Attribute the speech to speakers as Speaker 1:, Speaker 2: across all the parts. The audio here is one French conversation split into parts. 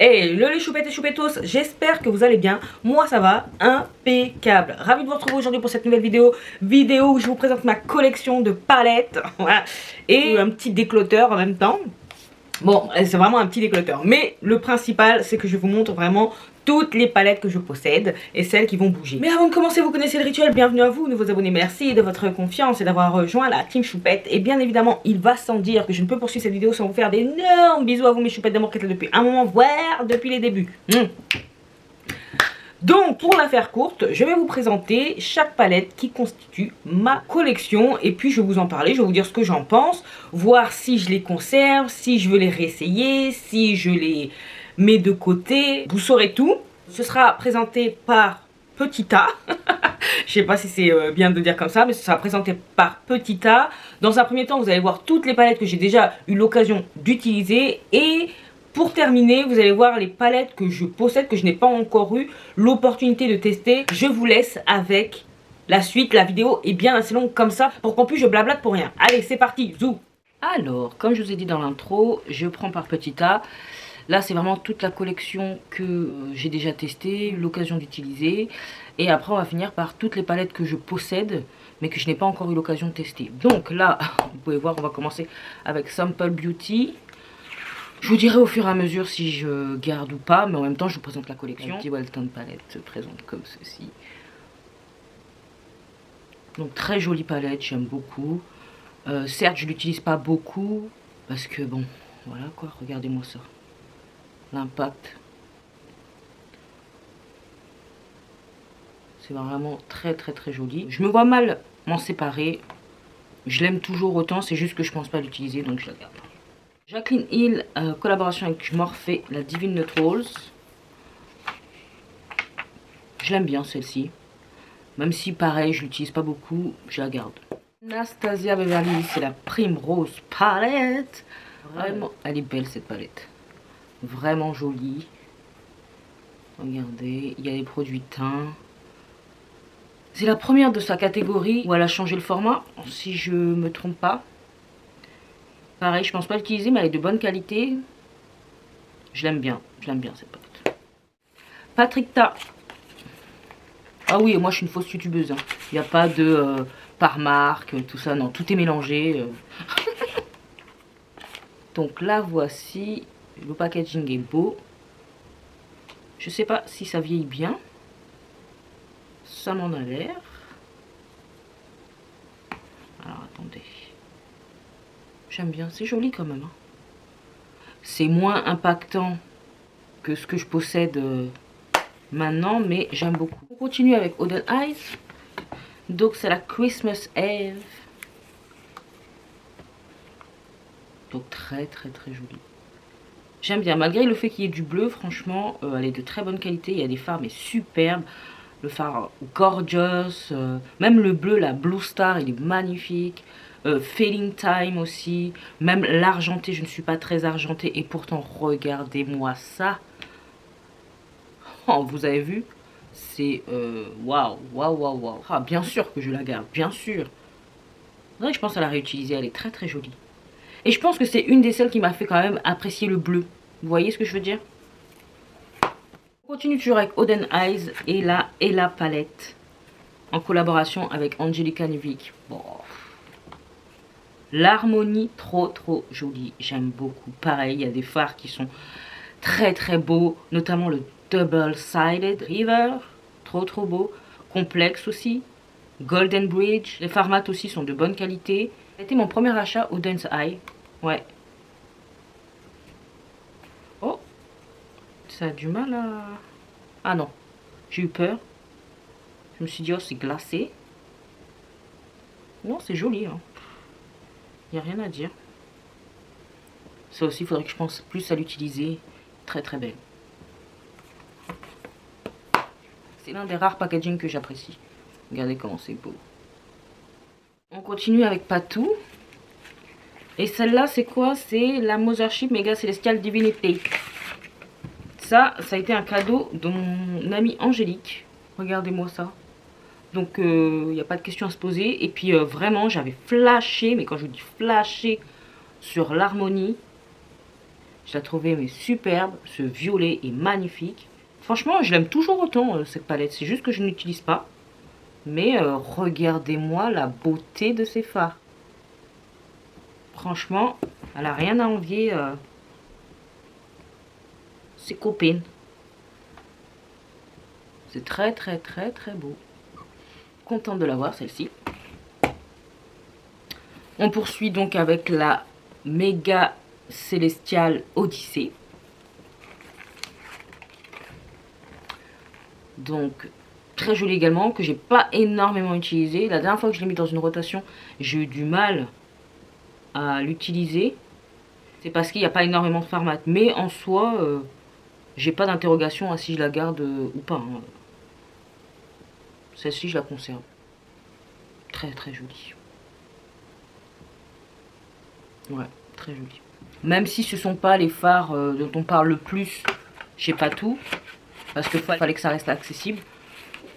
Speaker 1: Hey, les choupettes et choupettos, j'espère que vous allez bien. Moi ça va, impeccable. Ravi de vous retrouver aujourd'hui pour cette nouvelle vidéo où je vous présente ma collection de palettes. Voilà. Et un petit décloteur en même temps. Bon, c'est vraiment un petit décloteur. Mais le principal, c'est que je vous montre vraiment toutes les palettes que je possède et celles qui vont bouger. Mais avant de commencer, vous connaissez le rituel. Bienvenue à vous, nouveaux abonnés. Merci de votre confiance et d'avoir rejoint la team choupette. Et bien évidemment, il va sans dire que je ne peux poursuivre cette vidéo sans vous faire d'énormes bisous à vous, mes choupettes d'amour qui êtes là depuis un moment, voire depuis les débuts. Donc, pour la faire courte, je vais vous présenter chaque palette qui constitue ma collection. Et puis, je vais vous en parler, je vais vous dire ce que j'en pense. Voir si je les conserve, si je veux les réessayer, si je les mets de côté. Vous saurez tout. Ce sera présenté par Petit A. Je sais pas si c'est bien de dire comme ça, mais ce sera présenté par Petit A. Dans un premier temps, vous allez voir toutes les palettes que j'ai déjà eu l'occasion d'utiliser. Et pour terminer, vous allez voir les palettes que je possède, que je n'ai pas encore eu l'opportunité de tester. Je vous laisse avec la suite. La vidéo est bien assez longue comme ça, pour qu'en plus je blablate pour rien. Allez, c'est parti, zou. Alors, comme je vous ai dit dans l'intro, je prends par Petit A. Là, c'est vraiment toute la collection que j'ai déjà testée, l'occasion d'utiliser. Et après, on va finir par toutes les palettes que je possède, mais que je n'ai pas encore eu l'occasion de tester. Donc là, vous pouvez voir, on va commencer avec Simple Beauty. Je vous dirai au fur et à mesure si je garde ou pas, mais en même temps, je vous présente la collection. La Welton palette se présente comme ceci. Donc, très jolie palette, j'aime beaucoup. Certes, je ne l'utilise pas beaucoup, parce que bon, voilà quoi, regardez-moi ça. L'impact. C'est vraiment très joli. Je me vois mal m'en séparer. Je l'aime toujours autant, c'est juste que je pense pas l'utiliser, donc je la garde. Jaclyn Hill, collaboration avec Morphe, la Divine Neutrals. Je l'aime bien celle-ci. Même si pareil, je l'utilise pas beaucoup, je la garde. Anastasia Beverly Hills, c'est la Primrose palette. Vraiment, elle est belle cette palette. Vraiment jolie. Regardez, il y a les produits teints. C'est la première de sa catégorie où elle a changé le format, si je me trompe pas. Pareil, je pense pas l'utiliser, mais elle est de bonne qualité. Je l'aime bien cette palette. Patrick Ta. Ah oui, moi je suis une fausse youtubeuse. Hein. Il n'y a pas de par marque, tout ça, non, tout est mélangé. Donc là, voici. Le packaging est beau. Je sais pas si ça vieillit bien. Ça m'en a l'air. Alors attendez. J'aime bien, c'est joli quand même. Hein. C'est moins impactant que ce que je possède maintenant, mais j'aime beaucoup. On continue avec Oden Eyes. Donc c'est la Christmas Eve. Donc très jolie. J'aime bien, malgré le fait qu'il y ait du bleu, franchement, elle est de très bonne qualité. Il y a des fards, mais superbes. Le fard gorgeous, même le bleu, la Blue Star, il est magnifique. Fading Time aussi, même l'argenté, je ne suis pas très argentée. Et pourtant, regardez-moi ça. Oh, vous avez vu? C'est waouh. Ah, bien sûr que je la garde, bien sûr. C'est vrai que je pense à la réutiliser, elle est très jolie. Et je pense que c'est une des celles qui m'a fait quand même apprécier le bleu. Vous voyez ce que je veux dire? On continue toujours avec Oden Eyes et la Ella palette. En collaboration avec Angelica Nivik. Bon. L'harmonie, trop jolie. J'aime beaucoup. Pareil, il y a des fards qui sont très beaux. Notamment le Double Sided River. Trop beau. Complexe aussi. Golden Bridge. Les fards mat aussi sont de bonne qualité. C'était mon premier achat Oden's Eye. Ouais. Oh. Ça a du mal à... Ah non. J'ai eu peur. Je me suis dit, oh, c'est glacé. Non, c'est joli. Hein. Il n'y a rien à dire. Ça aussi, il faudrait que je pense plus à l'utiliser. Très belle. C'est l'un des rares packaging que j'apprécie. Regardez comment c'est beau. On continue avec Patou. Et celle-là, c'est quoi? C'est la Mothership Mega Celestial Divinity. Ça a été un cadeau de mon amie Angélique. Regardez-moi ça. Donc, il n'y a pas de question à se poser. Et puis, vraiment, j'avais flashé. Mais quand je vous dis flashé sur l'harmonie. Je la trouvais mais superbe. Ce violet est magnifique. Franchement, je l'aime toujours autant cette palette. C'est juste que je n'utilise pas. Mais regardez-moi la beauté de ces fards. Franchement, elle a rien à envier ses copines. C'est très très très très beau. Contente de l'avoir celle-ci. On poursuit donc avec la Méga Célestial Odyssée. Donc très jolie également, que j'ai pas énormément utilisé. La dernière fois que je l'ai mis dans une rotation, j'ai eu du mal à l'utiliser. C'est parce qu'il n'y a pas énormément de fards mat. Mais en soi, j'ai pas d'interrogation à si je la garde ou pas. Hein. Celle-ci, je la conserve. Très très jolie. Ouais, très jolie. Même si ce sont pas les fards dont on parle le plus chez Patou, parce qu'il fallait que ça reste accessible.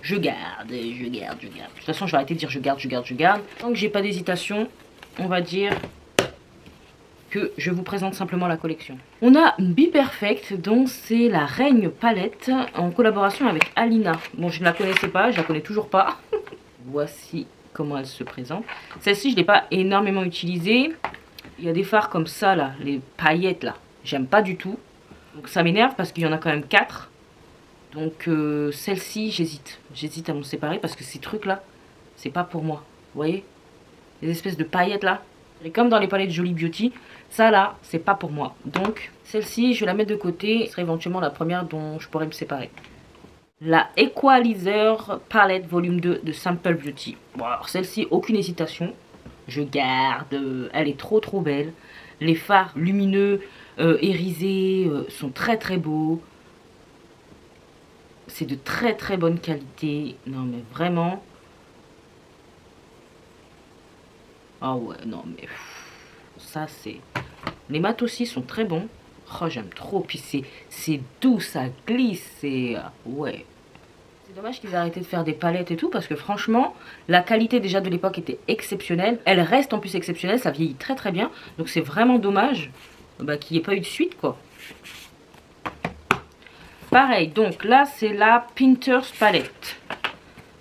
Speaker 1: Je garde, je garde, je garde. De toute façon, je vais arrêter de dire je garde, je garde, je garde. Tant que j'ai pas d'hésitation, on va dire que je vous présente simplement la collection. On a Be Perfect, dont c'est la Règne palette en collaboration avec Alina. Bon, je ne la connaissais pas, je la connais toujours pas. Voici comment elle se présente. Celle-ci, je ne l'ai pas énormément utilisée. Il y a des fards comme ça, là, les paillettes, là. J'aime pas du tout. Donc ça m'énerve parce qu'il y en a quand même 4. Donc celle-ci, j'hésite. J'hésite à m'en séparer parce que ces trucs-là, c'est pas pour moi. Vous voyez? Les espèces de paillettes, là. Et comme dans les palettes Jolie Beauty, ça là, c'est pas pour moi. Donc, celle-ci, je vais la mettre de côté. Ce serait éventuellement la première dont je pourrais me séparer. La Equalizer Palette Volume 2 de Simple Beauty. Bon, alors celle-ci, aucune hésitation. Je garde. Elle est trop trop belle. Les fards lumineux, irisés, sont très très beaux. C'est de très très bonne qualité. Non mais vraiment. Ah ouais, non mais... Ça c'est... Les mat aussi sont très bons. Oh, j'aime trop. Puis c'est doux, ça glisse. C'est... ouais. C'est dommage qu'ils aient arrêté de faire des palettes et tout. Parce que franchement, la qualité déjà de l'époque était exceptionnelle. Elle reste en plus exceptionnelle. Ça vieillit très très bien. Donc c'est vraiment dommage qu'il n'y ait pas eu de suite quoi. Pareil, donc là c'est la Painter's Palette.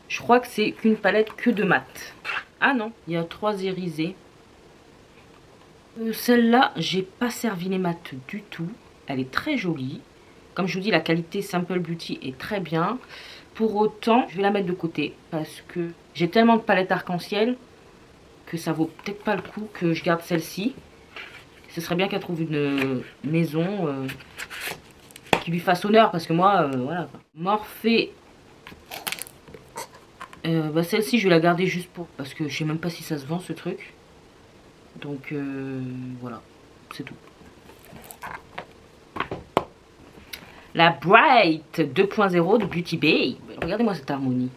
Speaker 1: Je crois que c'est qu'une palette que de mat. Ah non, il y a 3 irisés. Celle-là, j'ai pas servi les mat du tout. Elle est très jolie. Comme je vous dis, la qualité Simple Beauty est très bien. Pour autant, je vais la mettre de côté. Parce que j'ai tellement de palettes arc-en-ciel que ça vaut peut-être pas le coup que je garde celle-ci. Ce serait bien qu'elle trouve une maison qui lui fasse honneur. Parce que moi, voilà. Morphe. Celle-ci, je vais la garder juste pour... Parce que je sais même pas si ça se vend, ce truc. Donc, voilà. C'est tout. La Bright 2.0 de Beauty Bay. Regardez-moi cette harmonie.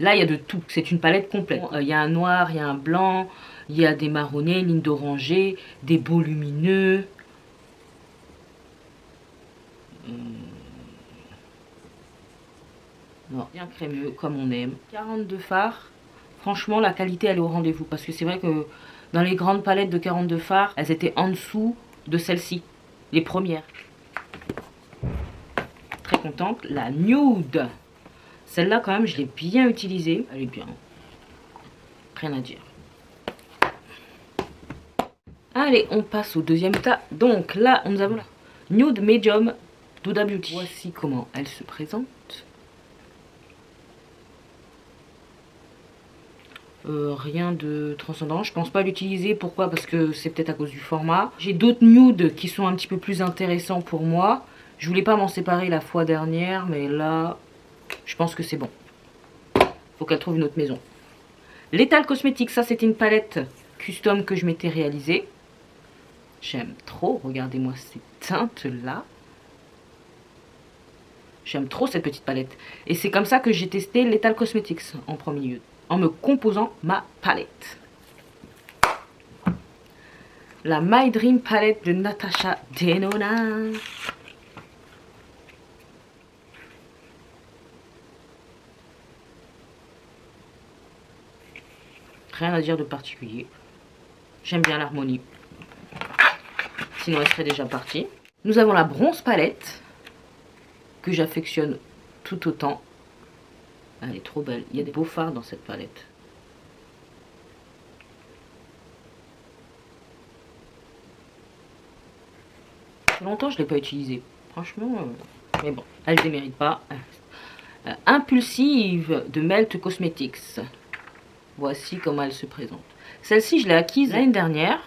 Speaker 1: Là, il y a de tout. C'est une palette complète. Il y a un noir, il y a un blanc, il y a des marronnés, lignes d'orangé, des beaux lumineux. Non, bien crémeux, comme on aime. 42 fards. Franchement, la qualité, elle est au rendez-vous. Parce que c'est vrai que dans les grandes palettes de 42 fards, elles étaient en dessous de celle-ci. Les premières. Très contente. La Nude. Celle-là, quand même, je l'ai bien utilisée. Elle est bien. Rien à dire. Allez, on passe au deuxième tas. Donc là, nous avons la Nude Medium d'Huda Beauty. Voici comment elle se présente. Rien de transcendant. Je pense pas l'utiliser. Pourquoi? Parce que c'est peut-être à cause du format. J'ai d'autres nudes qui sont un petit peu plus intéressants pour moi. Je voulais pas m'en séparer la fois dernière, mais là, je pense que c'est bon. Faut qu'elle trouve une autre maison. Lethal Cosmetics, ça c'était une palette custom que je m'étais réalisée. J'aime trop. Regardez-moi ces teintes-là. J'aime trop cette petite palette. Et c'est comme ça que j'ai testé Lethal Cosmetics en premier lieu. En me composant ma palette. La My Dream palette de Natasha Denona. Rien à dire de particulier. J'aime bien l'harmonie. Sinon elle serait déjà partie. Nous avons la bronze palette, que j'affectionne tout autant. Elle est trop belle. Il y a des beaux fards dans cette palette. Ça fait longtemps que je ne l'ai pas utilisée. Franchement, mais bon, elle ne démérite pas. Impulsive de Melt Cosmetics. Voici comment elle se présente. Celle-ci, je l'ai acquise l'année dernière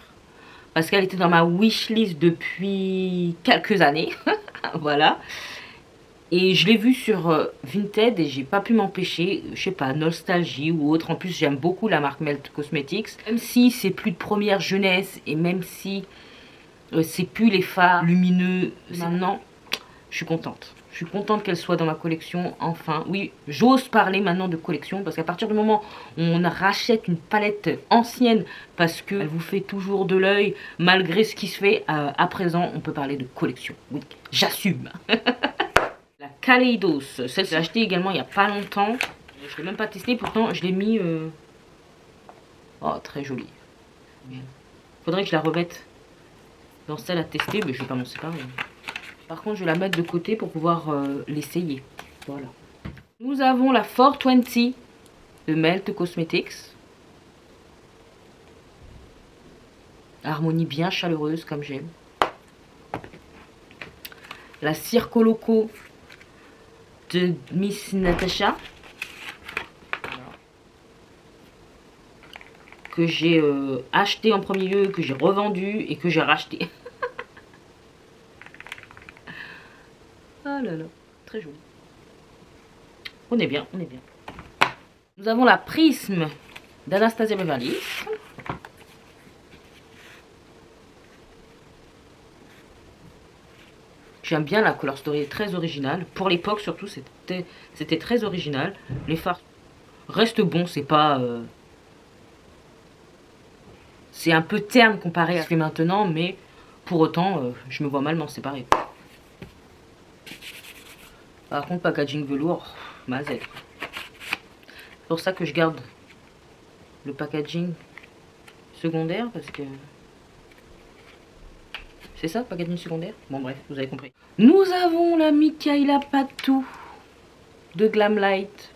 Speaker 1: parce qu'elle était dans ma wishlist depuis quelques années. Voilà. Et je l'ai vue sur Vinted et j'ai pas pu m'empêcher, je sais pas, nostalgie ou autre. En plus, j'aime beaucoup la marque Melt Cosmetics. Même si c'est plus de première jeunesse et même si c'est plus les fards lumineux maintenant, je suis contente. Je suis contente qu'elle soit dans ma collection, enfin. Oui, j'ose parler maintenant de collection parce qu'à partir du moment où on rachète une palette ancienne parce qu'elle vous fait toujours de l'œil, malgré ce qui se fait, à présent, on peut parler de collection. Oui, j'assume. La Kaleidos, celle-ci, j'ai acheté également il n'y a pas longtemps. Je ne l'ai même pas testée, pourtant je l'ai mis... Oh, très jolie. Faudrait que je la remette dans celle à tester, mais je vais pas m'en séparer. Par contre, je vais la mettre de côté pour pouvoir l'essayer. Voilà. Nous avons la 420 de Melt Cosmetics. Harmonie bien chaleureuse, comme j'aime. La Circo Loco de Miss Natasha. Voilà. Que j'ai acheté en premier lieu, que j'ai revendu et que j'ai racheté. Ah là là, très joli. On est bien, on est bien. Nous avons la Prisme d'Anastasia Beverly Hills. J'aime bien la couleur story, très originale. Pour l'époque surtout, c'était très original. Les fards restent bons, c'est pas... c'est un peu terne comparé à ce que maintenant, mais pour autant, je me vois mal m'en séparer. Par contre, packaging velours, mazette. C'est pour ça que je garde le packaging secondaire, parce que... C'est ça, packaging secondaire? Bon bref, vous avez compris. Nous avons la Mikaela Patou de Glamlight.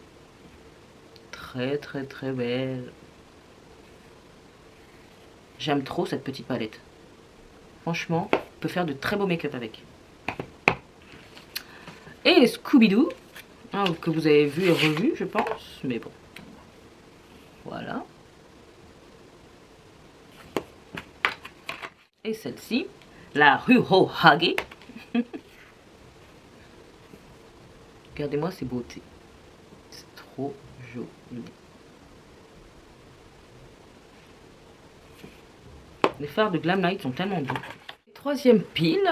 Speaker 1: Très très très belle. J'aime trop cette petite palette. Franchement, on peut faire de très beaux make-up avec. Et Scooby-Doo, hein, que vous avez vu et revu, je pense, mais bon. Voilà. Et celle-ci, la Ruho Hage. Regardez-moi ces beautés. C'est trop joli. Les fards de Glamlight sont tellement beaux. Troisième pile.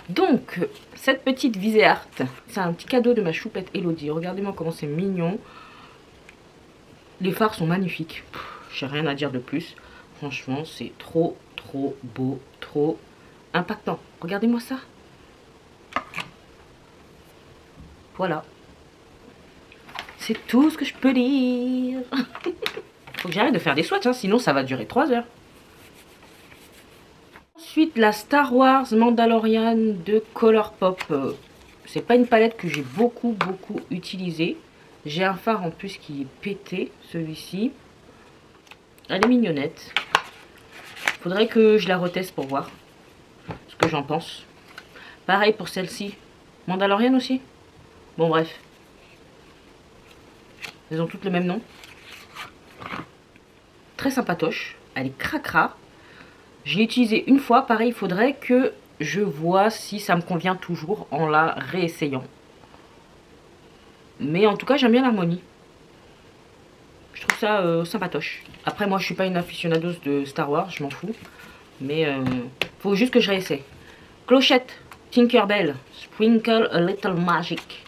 Speaker 1: Donc, cette petite visée art, c'est un petit cadeau de ma choupette Elodie. Regardez-moi comment c'est mignon. Les fards sont magnifiques. J'ai rien à dire de plus. Franchement, c'est trop, trop beau, trop impactant. Regardez-moi ça. Voilà. C'est tout ce que je peux dire. Faut que j'arrête de faire des swatchs, hein, sinon ça va durer 3 heures. Ensuite, la Star Wars Mandalorian de Colourpop. C'est pas une palette que j'ai beaucoup utilisée. J'ai un fard en plus qui est pété, celui-ci. Elle est mignonnette. Faudrait que je la reteste pour voir ce que j'en pense. Pareil pour celle-ci. Mandalorian aussi. Bon bref. Elles ont toutes le même nom. Très sympatoche. Elle est cracra. Je l'ai utilisée une fois. Pareil, il faudrait que je vois si ça me convient toujours en la réessayant. Mais en tout cas, j'aime bien l'harmonie. Je trouve ça sympatoche. Après, moi, je suis pas une aficionados de Star Wars. Je m'en fous. Mais faut juste que je réessaye. Clochette Tinkerbell. Sprinkle a Little Magic.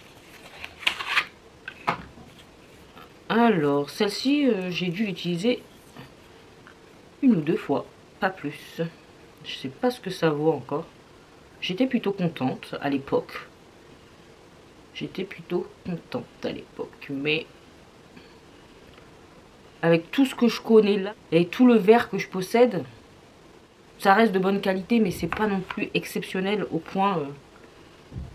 Speaker 1: Alors, celle-ci, j'ai dû l'utiliser une ou deux fois. Pas plus. Je sais pas ce que ça vaut encore. J'étais plutôt contente à l'époque. Mais avec tout ce que je connais là et tout le verre que je possède, Ça reste de bonne qualité, mais c'est pas non plus exceptionnel au point...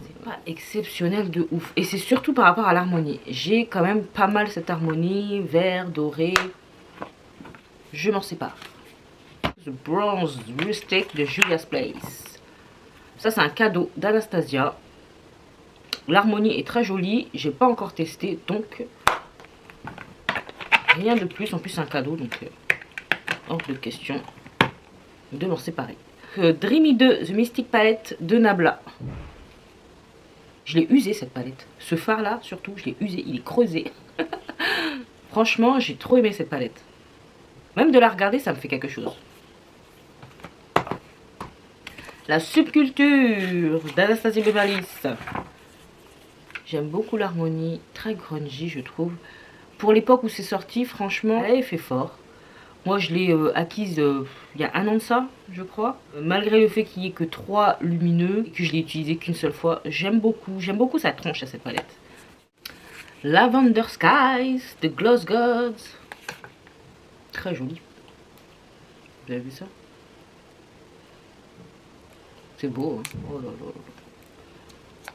Speaker 1: c'est pas exceptionnel de ouf. Et c'est surtout par rapport à l'harmonie. J'ai quand même pas mal cette harmonie, vert, doré. Je m'en sépare. The Bronze Rustic de Julia's Place. Ça, c'est un cadeau d'Anastasia. L'harmonie est très jolie. J'ai pas encore testé, donc rien de plus. En plus, c'est un cadeau, donc hors de question de m'en séparer. Dreamy 2 The Mystic Palette de Nabla. Je l'ai usé cette palette. Ce phare là, surtout, je l'ai usé. Il est creusé. Franchement, j'ai trop aimé cette palette. Même de la regarder, ça me fait quelque chose. La Subculture d'Anastasia Beverly Hills. J'aime beaucoup l'harmonie. Très grungy, je trouve. Pour l'époque où c'est sorti, franchement, elle avait fait fort. Moi, je l'ai acquise il y a un an de ça, je crois. Malgré le fait qu'il n'y ait que 3 lumineux et que je l'ai utilisé qu'une seule fois, j'aime beaucoup sa tronche à cette palette. Lavender Skies de Gloss Gods. Très joli. Vous avez vu ça? C'est beau, hein? Oh là là là.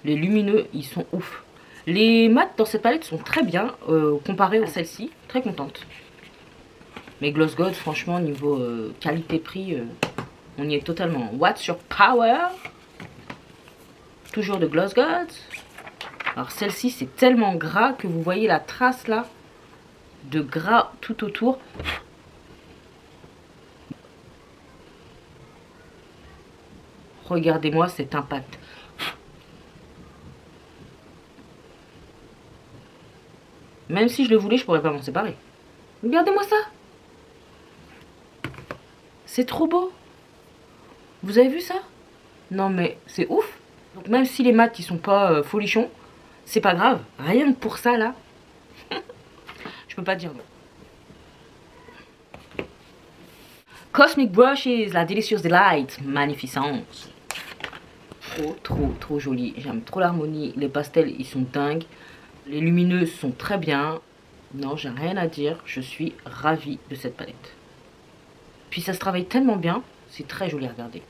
Speaker 1: Les lumineux, ils sont ouf. Les mats dans cette palette sont très bien comparés à celle-ci. Très contente. Mais Gloss Gods, franchement, niveau qualité-prix, on y est totalement. What's Your Power? Toujours de Gloss Gods. Alors celle-ci, c'est tellement gras que vous voyez la trace là de gras tout autour. Regardez-moi cet impact. Même si je le voulais, je pourrais pas m'en séparer. Regardez-moi ça. C'est trop beau. Vous avez vu ça? Non mais c'est ouf. Donc même si les mats ils sont pas folichons, c'est pas grave. Rien que pour ça là. Je peux pas dire non. Cosmic Brushes, la Delicious Delight, magnificence. Trop joli. J'aime trop l'harmonie. Les pastels, ils sont dingues. Les lumineux sont très bien. Non, j'ai rien à dire. Je suis ravie de cette palette. Puis ça se travaille tellement bien. C'est très joli à regarder.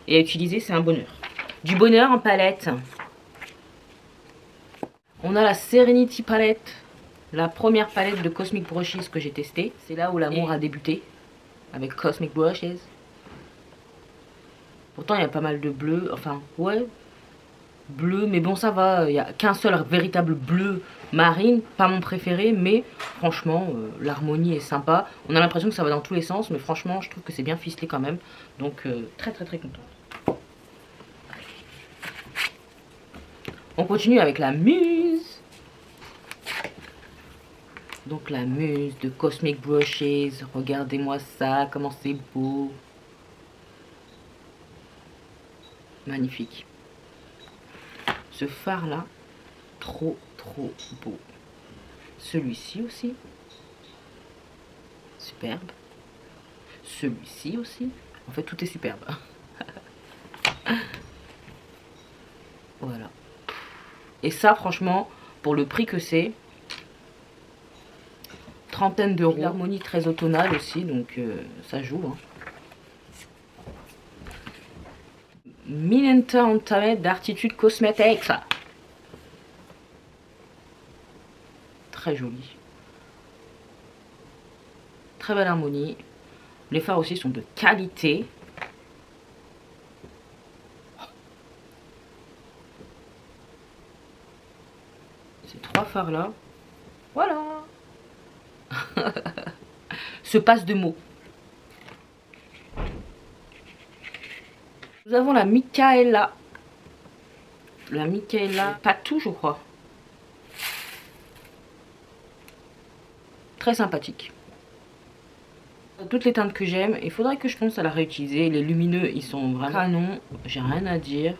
Speaker 1: Et à utiliser, c'est un bonheur. Du bonheur en palette. On a la Serenity palette. La première palette de Cosmic Brushes que j'ai testée. C'est là où l'amour a débuté. Avec Cosmic Brushes. Pourtant, il y a pas mal de bleu. Enfin, ouais. Bleu, mais bon, ça va. Il n'y a qu'un seul véritable bleu marine. Pas mon préféré, mais franchement, l'harmonie est sympa. On a l'impression que ça va dans tous les sens, mais franchement, je trouve que c'est bien ficelé quand même. Donc, très contente. On continue avec la Muse. Donc, la Muse de Cosmic Brushes. Regardez-moi ça, comment c'est beau. Magnifique. Ce phare là, trop beau. Celui-ci aussi, superbe. Celui-ci aussi, en fait tout est superbe. Voilà. Et ça franchement, pour le prix que c'est, trentaine d'euros. L'harmonie très automnale aussi, donc ça joue, hein. Minenta Antamed d'Artitude Cosmetics. Très joli. Très belle harmonie. Les fards aussi sont de qualité. Ces 3 fards là. Voilà. Se passe de mots. Nous avons la Micaela. La Micaela Patou, je crois. Très sympathique. Toutes les teintes que j'aime. Il faudrait que je pense à la réutiliser. Les lumineux, ils sont vraiment canon. J'ai rien à dire.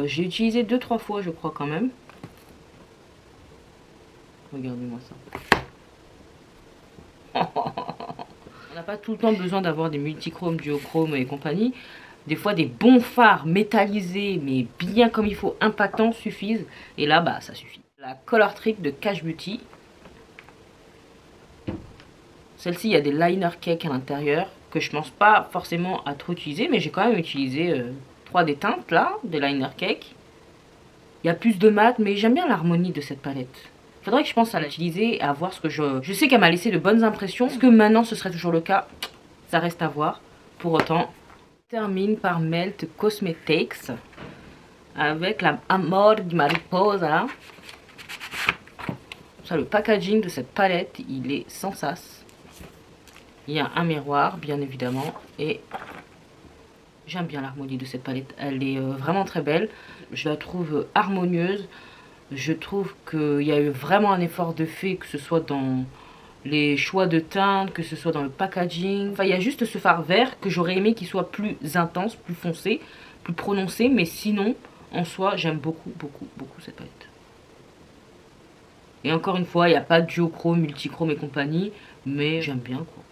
Speaker 1: J'ai utilisé 2-3 fois, je crois, quand même. Regardez-moi ça. On n'a pas tout le temps besoin d'avoir des multichromes, duochromes et compagnie. Des fois, des bons fards métallisés, mais bien comme il faut, impactants, suffisent. Et là, bah, ça suffit. La Color Trick de Cash Beauty. Celle-ci, il y a des liner cake à l'intérieur. que je pense pas forcément à trop utiliser, mais j'ai quand même utilisé 3 des teintes là, des liner cake. Il y a plus de mat, mais j'aime bien l'harmonie de cette palette. Faudrait que je pense à l'utiliser et à voir ce que je sais qu'elle m'a laissé de bonnes impressions. Est-ce que maintenant ce serait toujours le cas? Ça reste à voir. Pour autant, je termine par Melt Cosmetics avec la Amor di Mariposa. Ça, le packaging de cette palette, il est sans sas. Il y a un miroir, bien évidemment, et j'aime bien l'harmonie de cette palette. Elle est vraiment très belle. Je la trouve harmonieuse. Je trouve qu'il y a eu vraiment un effort de fait, que ce soit dans les choix de teintes, que ce soit dans le packaging. Enfin, il y a juste ce fard vert que j'aurais aimé qu'il soit plus intense, plus foncé, plus prononcé. Mais sinon, en soi, j'aime beaucoup, beaucoup, beaucoup cette palette. Et encore une fois, il n'y a pas de duochrome, multichrome et compagnie. Mais j'aime bien, quoi.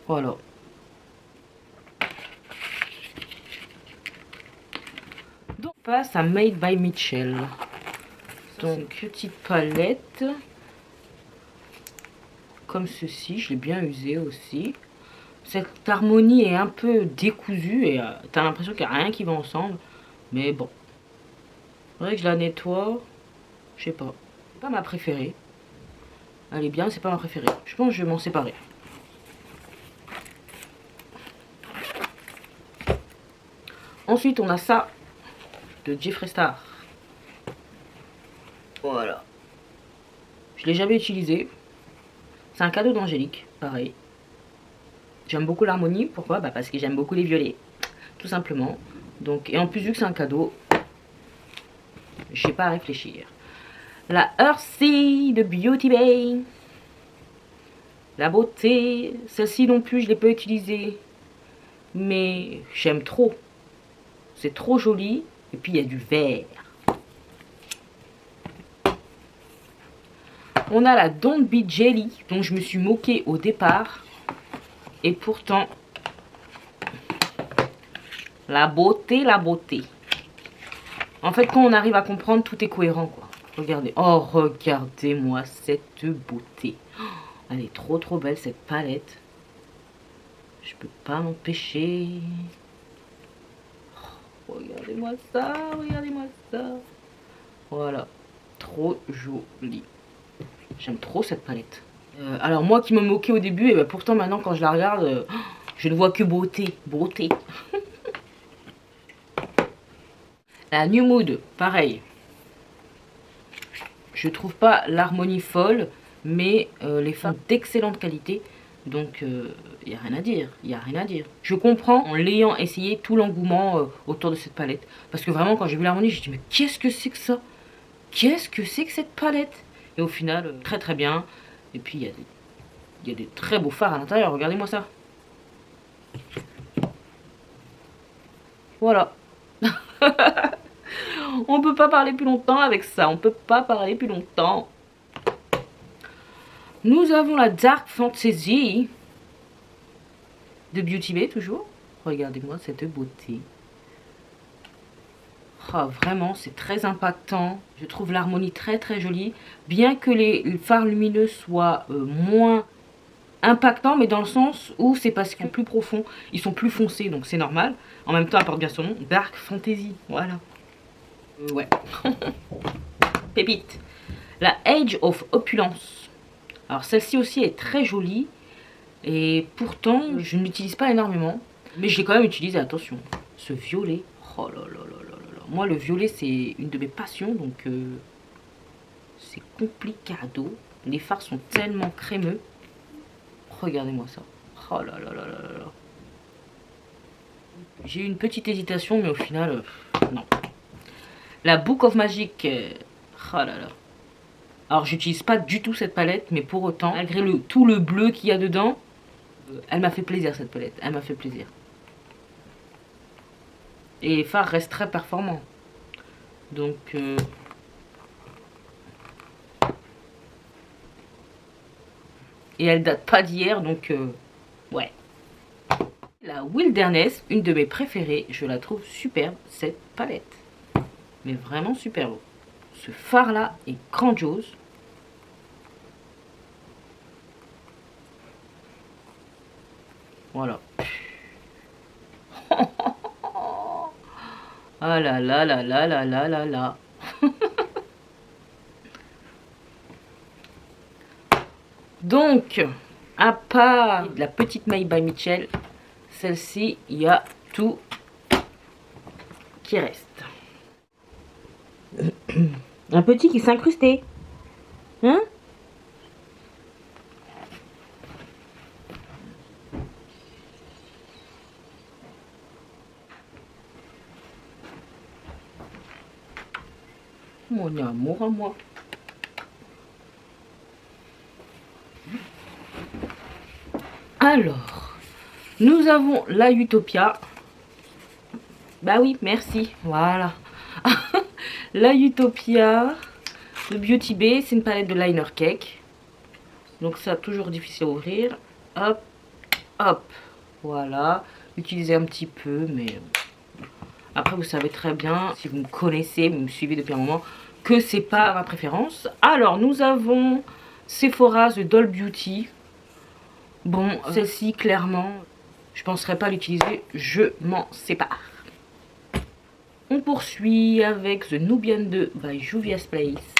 Speaker 1: Voilà. Donc, on passe à Made by Mitchell. Donc, petite palette. Comme ceci, je l'ai bien usé aussi. Cette harmonie est un peu décousue et t'as l'impression qu'il n'y a rien qui va ensemble. Mais bon. Faudrait que je la nettoie. Je sais pas. C'est pas ma préférée. Elle est bien, c'est pas ma préférée. Je pense que je vais m'en séparer. Ensuite, on a ça de Jeffree Star. Voilà. Je l'ai jamais utilisé. C'est un cadeau d'Angélique, pareil. J'aime beaucoup l'harmonie. Pourquoi? Bah parce que j'aime beaucoup les violets. Tout simplement. Donc, et en plus, vu que c'est un cadeau, je sais pas à réfléchir. La Earthy de Beauty Bay. La beauté. Celle-ci non plus, je l'ai pas utilisée. Mais j'aime trop. C'est trop joli. Et puis, il y a du vert. On a la Don't Be Jelly, dont je me suis moquée au départ. Et pourtant, la beauté, la beauté. En fait, quand on arrive à comprendre, tout est cohérent, quoi. Regardez. Oh, regardez-moi cette beauté. Oh, elle est trop, trop belle, cette palette. Je peux pas m'empêcher. Oh, regardez-moi ça, regardez-moi ça. Voilà. Trop jolie. J'aime trop cette palette. Alors moi qui me moquais au début, et ben pourtant maintenant quand je la regarde, je ne vois que beauté. Beauté. La New Mood, pareil. Je trouve pas l'harmonie folle, mais les fards d'excellente qualité. Donc il n'y a rien à dire. Il n'y a rien à dire. Je comprends en l'ayant essayé tout l'engouement autour de cette palette. Parce que vraiment quand j'ai vu l'harmonie, j'ai dit mais qu'est-ce que c'est que ça? Qu'est-ce que c'est que cette palette? Et au final, très très bien. Et puis il y a des très beaux fards à l'intérieur. Regardez-moi ça. Voilà. On peut pas parler plus longtemps avec ça. On peut pas parler plus longtemps. Nous avons la Dark Fantasy de Beauty Bay toujours. Regardez-moi cette beauté. Oh, vraiment, c'est très impactant. Je trouve l'harmonie très très jolie. Bien que les fards lumineux soient moins impactants, mais dans le sens où c'est parce qu'ils sont plus profonds, ils sont plus foncés, donc c'est normal. En même temps, elle porte bien son nom, Dark Fantasy. Voilà. Ouais. Pépite. La Age of Opulence. Alors celle-ci aussi est très jolie. Et pourtant, je ne l'utilise pas énormément. Mais je l'ai quand même utilisé, attention. Ce violet. Oh là là là là là. Moi, le violet, c'est une de mes passions. Donc, c'est complicado. Les fards sont tellement crémeux. Regardez-moi ça. Oh là là là là là. J'ai eu une petite hésitation, mais au final, non. La Book of Magic. Oh là là. Alors, j'utilise pas du tout cette palette, mais pour autant, malgré tout le bleu qu'il y a dedans, elle m'a fait plaisir cette palette. Elle m'a fait plaisir. Et les fards restent très performants. Donc, et elle date pas d'hier, donc, ouais. La Wilderness, une de mes préférées. Je la trouve superbe, cette palette. Mais vraiment superbe. Ce fard là est grandiose. Voilà. Ah là là là là là là là là. Donc, à part de la petite maille by Mitchell, celle-ci, il y a tout qui reste. Un petit qui s'est incrusté. Hein? Mon amour à moi. Alors, nous avons la Utopia. Bah oui, merci. Voilà. La Utopia de Beauty Bay, c'est une palette de liner cake. Donc ça, toujours difficile à ouvrir. Hop, hop. Voilà. Utilisez un petit peu, mais après vous savez très bien, si vous me connaissez, vous me suivez depuis un moment, que c'est pas ma préférence. Alors, nous avons Sephora The Doll Beauty. Bon, celle-ci, clairement, je penserais pas l'utiliser, je m'en sépare. On poursuit avec The Nubian 2 by Juvia's Place.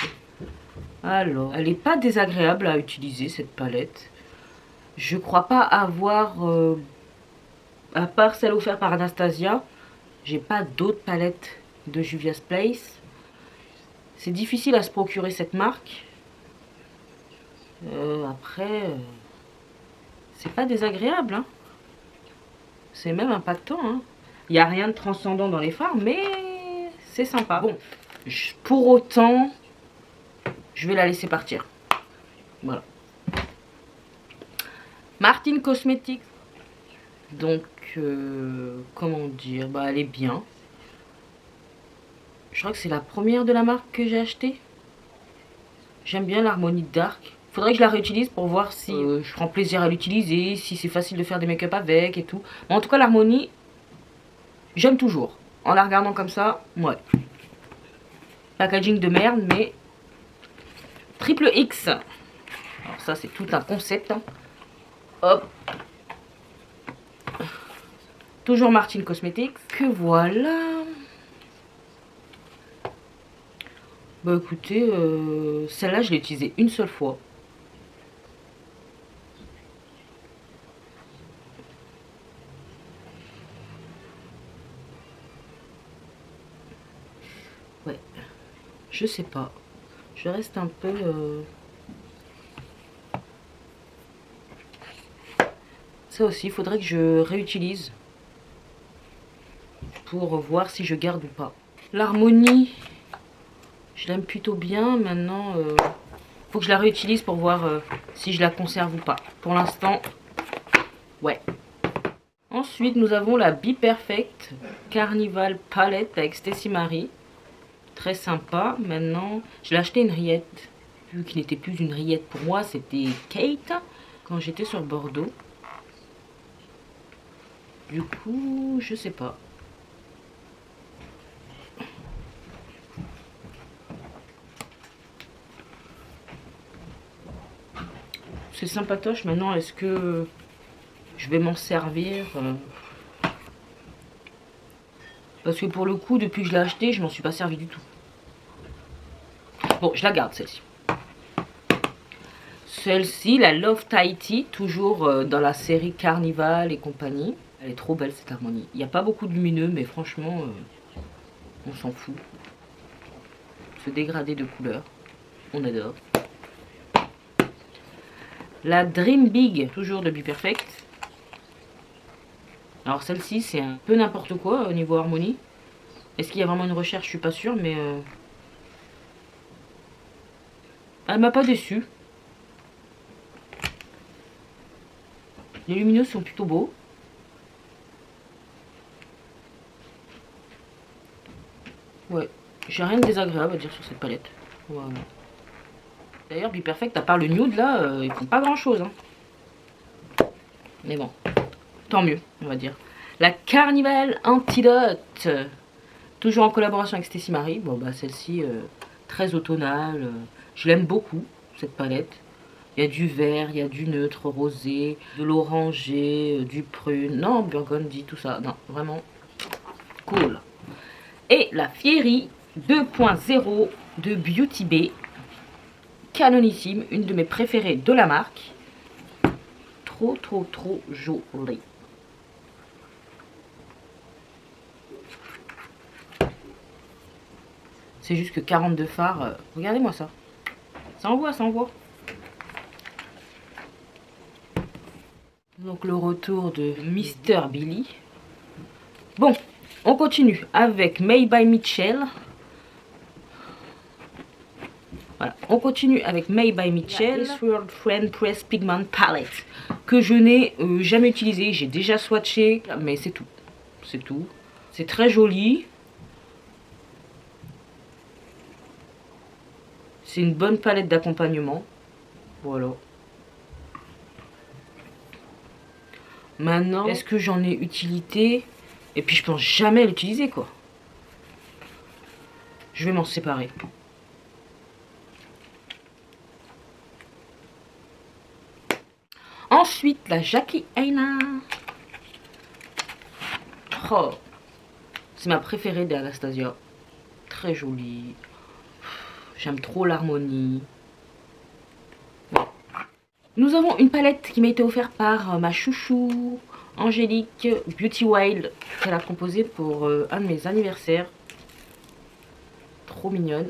Speaker 1: Alors, elle n'est pas désagréable à utiliser, cette palette. Je crois pas avoir, à part celle offerte par Anastasia, j'ai pas d'autres palettes de Juvia's Place. C'est difficile à se procurer cette marque. Après, c'est pas désagréable, hein. C'est même impactant, hein. Il n'y a rien de transcendant dans les fards, mais c'est sympa. Bon, pour autant, je vais la laisser partir. Voilà. Martine Cosmetics. Donc, comment dire, bah elle est bien. Je crois que c'est la première de la marque que j'ai achetée. J'aime bien l'harmonie dark. Faudrait que je la réutilise pour voir si je prends plaisir à l'utiliser, si c'est facile de faire des make-up avec et tout. Mais en tout cas, l'harmonie, j'aime toujours. En la regardant comme ça, ouais. Packaging de merde, mais triple X. Alors ça, c'est tout un concept, hein. Hop. Toujours Martine Cosmetics. Que voilà. Bah écoutez, celle-là, je l'ai utilisée une seule fois. Ouais, je sais pas. Je reste un peu... Ça aussi, il faudrait que je réutilise pour voir si je garde ou pas. L'harmonie, je l'aime plutôt bien. Maintenant, faut que je la réutilise pour voir si je la conserve ou pas. Pour l'instant, ouais. Ensuite, nous avons la Be Perfect Carnival Palette avec Stacy Marie. Très sympa. Maintenant, je l'ai acheté une rillette. Vu qu'il n'était plus une rillette pour moi, c'était Kate quand j'étais sur Bordeaux. Du coup, je sais pas. C'est sympatoche. Maintenant, est-ce que je vais m'en servir parce que pour le coup, depuis que je l'ai acheté, je m'en suis pas servi du tout. Bon, je la garde celle-ci. Celle-ci, la Love Tighty, toujours dans la série Carnival et compagnie. Elle est trop belle cette harmonie. Il n'y a pas beaucoup de lumineux, mais franchement, on s'en fout. Ce dégradé de couleurs, on adore. La Dream Big, toujours de Be Perfect. Alors celle-ci, c'est un peu n'importe quoi au niveau harmonie. Est-ce qu'il y a vraiment une recherche? Je suis pas sûre, mais... elle m'a pas déçue. Les lumineux sont plutôt beaux. Ouais, j'ai rien de désagréable à dire sur cette palette. Voilà. D'ailleurs, Be Perfect, à part le nude, là, ils font pas grand-chose. Hein. Mais bon, tant mieux, on va dire. La Carnival Antidote. Toujours en collaboration avec Stacy Marie. Bon, bah celle-ci, très automnale. Je l'aime beaucoup, cette palette. Il y a du vert, il y a du neutre rosé, de l'orangé, du prune. Non, burgundy, tout ça. Non, vraiment cool. Et la Fiery 2.0 de Beauty Bay. Canonissime, une de mes préférées de la marque. Trop, trop, trop jolie. C'est juste que 42 fards, regardez-moi ça. Ça envoie, ça envoie. Donc le retour de Mr. Billy. Bon, on continue avec Made by Mitchell. Voilà, on continue avec Made by Mitchell. World Friend Press Pigment Palette. Que je n'ai jamais utilisé. J'ai déjà swatché, mais c'est tout. C'est tout. C'est très joli. C'est une bonne palette d'accompagnement. Voilà. Maintenant, est-ce que j'en ai utilité? Et puis je pense jamais l'utiliser, quoi. Je vais m'en séparer. Ensuite, la Jackie Aina. Oh, c'est ma préférée d'Anastasia. Très jolie. J'aime trop l'harmonie. Bon. Nous avons une palette qui m'a été offerte par ma chouchou Angélique Beauty Wild, qu'elle a composée pour un de mes anniversaires. Trop mignonne.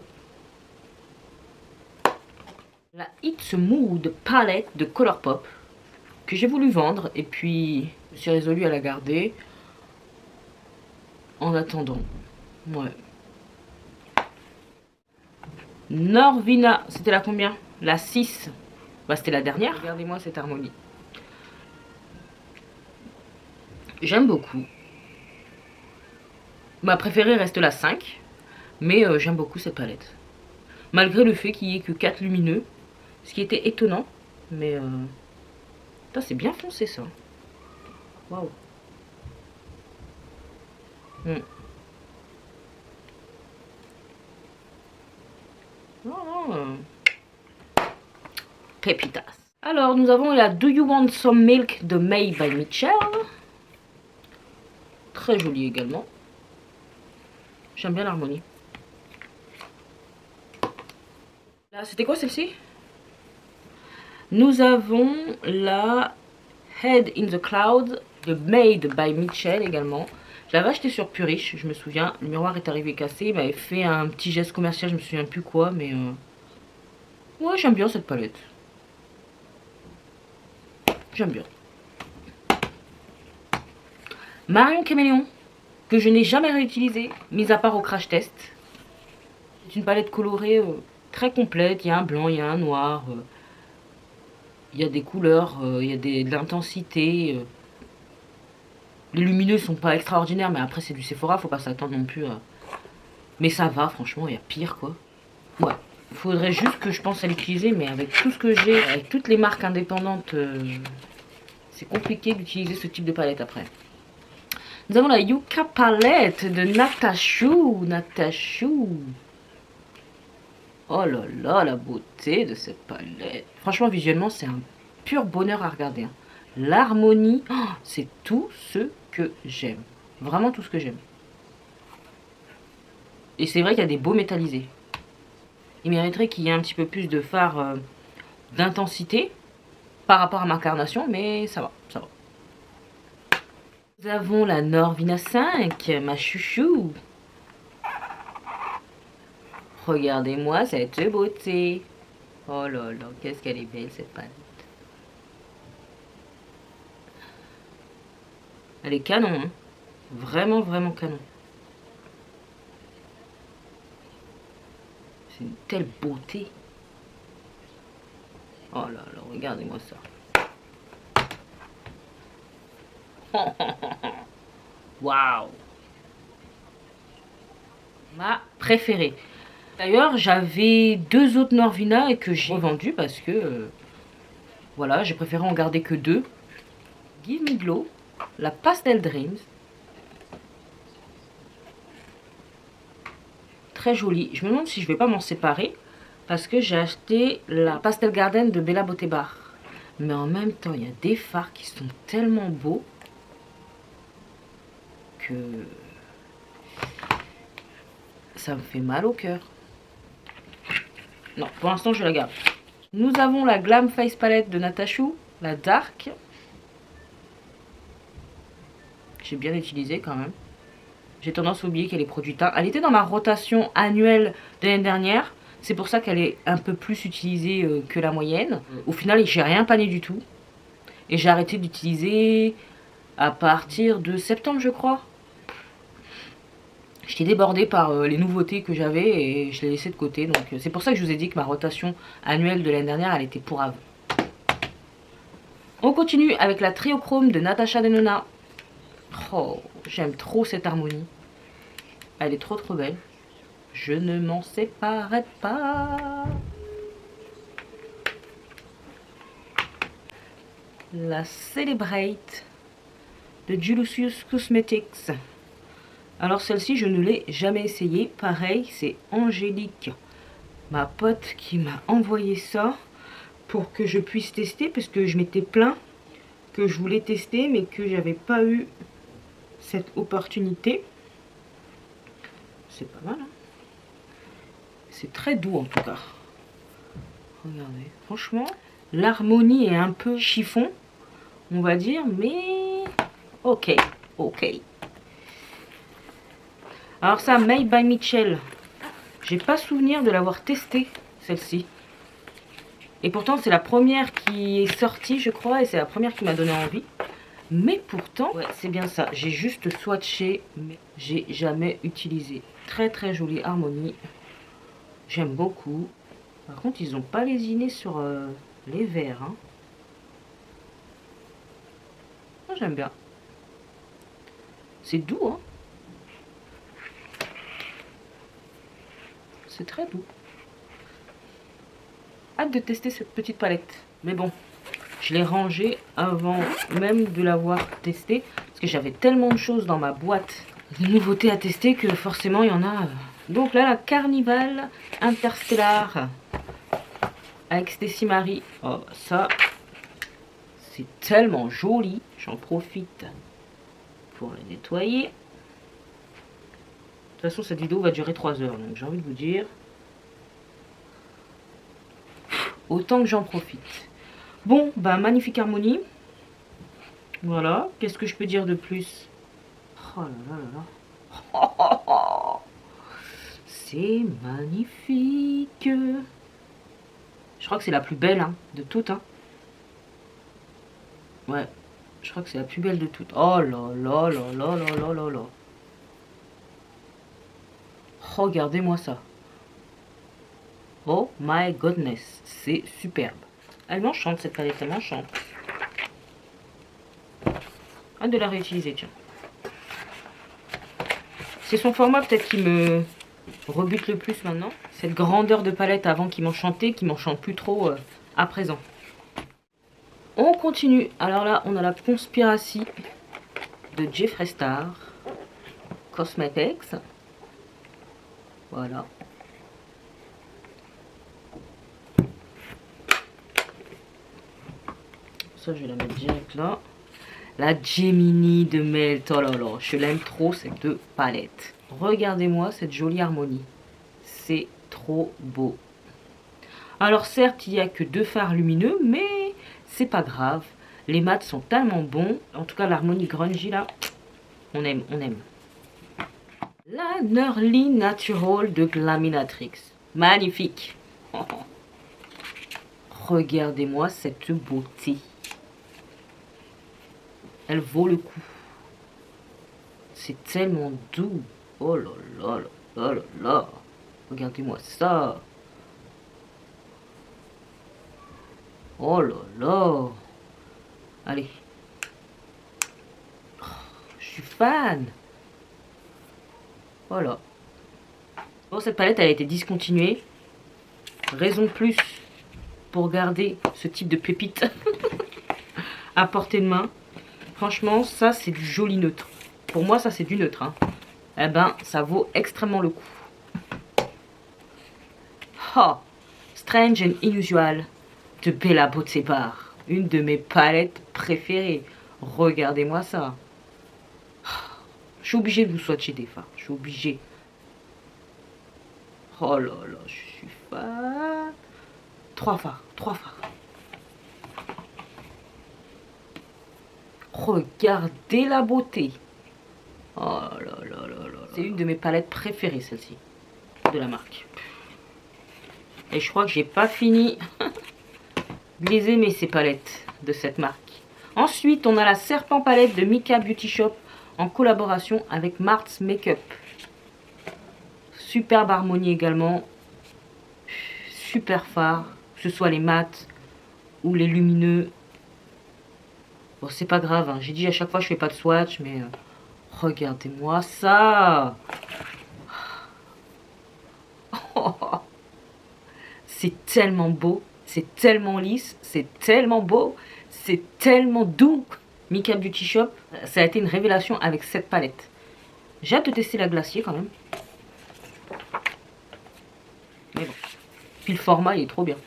Speaker 1: La It's Mood palette de Colourpop que j'ai voulu vendre et puis je suis résolue à la garder en attendant. Ouais. Norvina, c'était la combien? La 6. Bah, c'était la dernière. Regardez-moi cette harmonie. J'aime beaucoup. Ma préférée reste la 5. Mais j'aime beaucoup cette palette. Malgré le fait qu'il n'y ait que 4 lumineux. Ce qui était étonnant. Mais c'est bien foncé ça. Waouh. Pépitas. Alors, nous avons la Do You Want Some Milk de Made by Mitchell. Très jolie également. J'aime bien l'harmonie. Là, c'était quoi celle-ci? Nous avons la Head in the Cloud de Made by Mitchell également. Je l'avais acheté sur Purish, je me souviens. Le miroir est arrivé cassé. Il m'avait fait un petit geste commercial, je me souviens plus quoi, mais ouais, j'aime bien cette palette. J'aime bien. Marion Caméléon, que je n'ai jamais réutilisé, mis à part au crash test. C'est une palette colorée très complète. Il y a un blanc, il y a un noir. Il y a des couleurs, il y a de l'intensité. Les lumineux sont pas extraordinaires, mais après c'est du Sephora, faut pas s'attendre non plus à... Mais ça va, franchement, il y a pire, quoi. Ouais, il faudrait juste que je pense à l'utiliser, mais avec tout ce que j'ai, avec toutes les marques indépendantes, c'est compliqué d'utiliser ce type de palette après. Nous avons la Yucca Palette de Natashou. Oh là là, la beauté de cette palette. Franchement, visuellement, c'est un pur bonheur à regarder. Hein. L'harmonie, oh, c'est tout ce que j'aime. Vraiment tout ce que j'aime. Et c'est vrai qu'il y a des beaux métallisés. Il mériterait qu'il y ait un petit peu plus de fard d'intensité par rapport à ma carnation, mais ça va, ça va. Nous avons la Norvina 5, ma chouchou. Regardez-moi cette beauté. Oh là là, qu'est-ce qu'elle est belle cette palette. Elle est canon, hein. Vraiment, vraiment canon. C'est une telle beauté. Oh là là, regardez-moi ça. Waouh. Ma préférée. D'ailleurs, j'avais 2 autres Norvina et que j'ai revendu parce que voilà, j'ai préféré en garder que 2. Give Me Glow, la Pastel Dreams. très joli. Je me demande si je vais pas m'en séparer. Parce que j'ai acheté la Pastel Garden de Bella Beauté Bar. Mais en même temps, il y a des fards qui sont tellement beaux que ça me fait mal au cœur. Non, pour l'instant, je la garde. Nous avons la Glam Face Palette de Natachou, la Dark. J'ai bien utilisé quand même. J'ai tendance à oublier qu'elle est produit tard. Elle était dans ma rotation annuelle de l'année dernière. C'est pour ça qu'elle est un peu plus utilisée que la moyenne. Au final, j'ai rien pané du tout. Et j'ai arrêté d'utiliser à partir de septembre, je crois. J'étais débordée par les nouveautés que j'avais et je l'ai laissé de côté. Donc c'est pour ça que je vous ai dit que ma rotation annuelle de l'année dernière, elle était pourrave. On continue avec la Triochrome de Natasha Denona. Oh, j'aime trop cette harmonie. Elle est trop belle. Je ne m'en séparerai pas. La Celebrate de Julius Cosmetics. Alors celle-ci, je ne l'ai jamais essayée. Pareil, c'est Angélique, ma pote, qui m'a envoyé ça pour que je puisse tester. Parce que je m'étais plaint que je voulais tester, mais que j'avais pas eu cette opportunité. C'est pas mal, hein. C'est très doux en tout cas. Regardez, franchement, l'harmonie est un peu chiffon, on va dire, mais ok. Alors ça, Made by Mitchell. J'ai pas souvenir de l'avoir testé, celle-ci. Et pourtant, c'est la première qui est sortie, je crois, et c'est la première qui m'a donné envie. Mais pourtant, ouais, c'est bien ça. J'ai juste swatché, mais j'ai jamais utilisé. Très jolie harmonie. J'aime beaucoup. Par contre, ils n'ont pas lésiné sur les verres. Hein. J'aime bien. C'est doux, hein. C'est très doux. Hâte de tester cette petite palette. Mais bon, je l'ai rangée avant même de l'avoir testée. Parce que j'avais tellement de choses dans ma boîte de nouveautés à tester que forcément il y en a. Donc là, la Carnival Interstellar avec Stacy Marie. Oh, ça, c'est tellement joli. J'en profite pour le nettoyer. De toute façon, cette vidéo va durer 3 heures. Donc j'ai envie de vous dire, autant que j'en profite. Bon, bah magnifique harmonie. Voilà. Qu'est-ce que je peux dire de plus? Oh là là là là. Oh, oh, oh. C'est magnifique. Je crois que c'est la plus belle hein, de toutes. Hein. Ouais, je crois que c'est la plus belle de toutes. Oh là là là là là là là là. Regardez-moi ça. Oh my goodness, c'est superbe. Elle m'enchante cette palette, elle m'enchante. Hâte de la réutiliser, tiens. C'est son format peut-être qui me rebute le plus maintenant. Cette grandeur de palette avant qui m'enchantait, qui m'enchante plus trop à présent. On continue. Alors là, on a la Conspiracy de Jeffree Star Cosmetics. Voilà. Ça, je vais la mettre direct là. La Gemini de Melt. Oh là là, je l'aime trop cette palette. Regardez-moi cette jolie harmonie. C'est trop beau. Alors certes, il n'y a que 2 fards lumineux, mais c'est pas grave. Les mats sont tellement bons. En tout cas, l'harmonie grungy là, on aime, on aime. La Nerly Natural de Glaminatrix. Magnifique. Oh. Regardez-moi cette beauté. Elle vaut le coup. C'est tellement doux. Oh là là là là là là. Regardez-moi ça. Oh là là. Allez. Oh, je suis fan. Voilà. Bon, cette palette, elle a été discontinuée. Raison de plus pour garder ce type de pépite à portée de main. Franchement, ça, c'est du joli neutre. Pour moi, ça, c'est du neutre. Hein. Eh ben, ça vaut extrêmement le coup. Oh, Strange and Unusual de Bella Bottsebar. Une de mes palettes préférées. Regardez-moi ça. Je suis obligée de vous swatcher des fards. Je suis obligée. Oh là là, je suis fan. 3 fards, 3 fards. Regardez la beauté. Oh là là là là. C'est une de mes palettes préférées, celle-ci. De la marque. Et je crois que j'ai pas fini de les aimer, ces palettes de cette marque. Ensuite, on a la Serpent palette de Mika Beauty Shop en collaboration avec Mart's Makeup. Superbe harmonie également. Super fard. Que ce soit les mats ou les lumineux. Bon, c'est pas grave, hein. J'ai dit à chaque fois je fais pas de swatch, mais regardez-moi ça. C'est tellement beau, c'est tellement lisse, c'est tellement beau, c'est tellement doux. Mika Beauty Shop, ça a été une révélation avec cette palette. J'ai hâte de tester la glacier quand même. Mais bon. Puis le format, il est trop bien.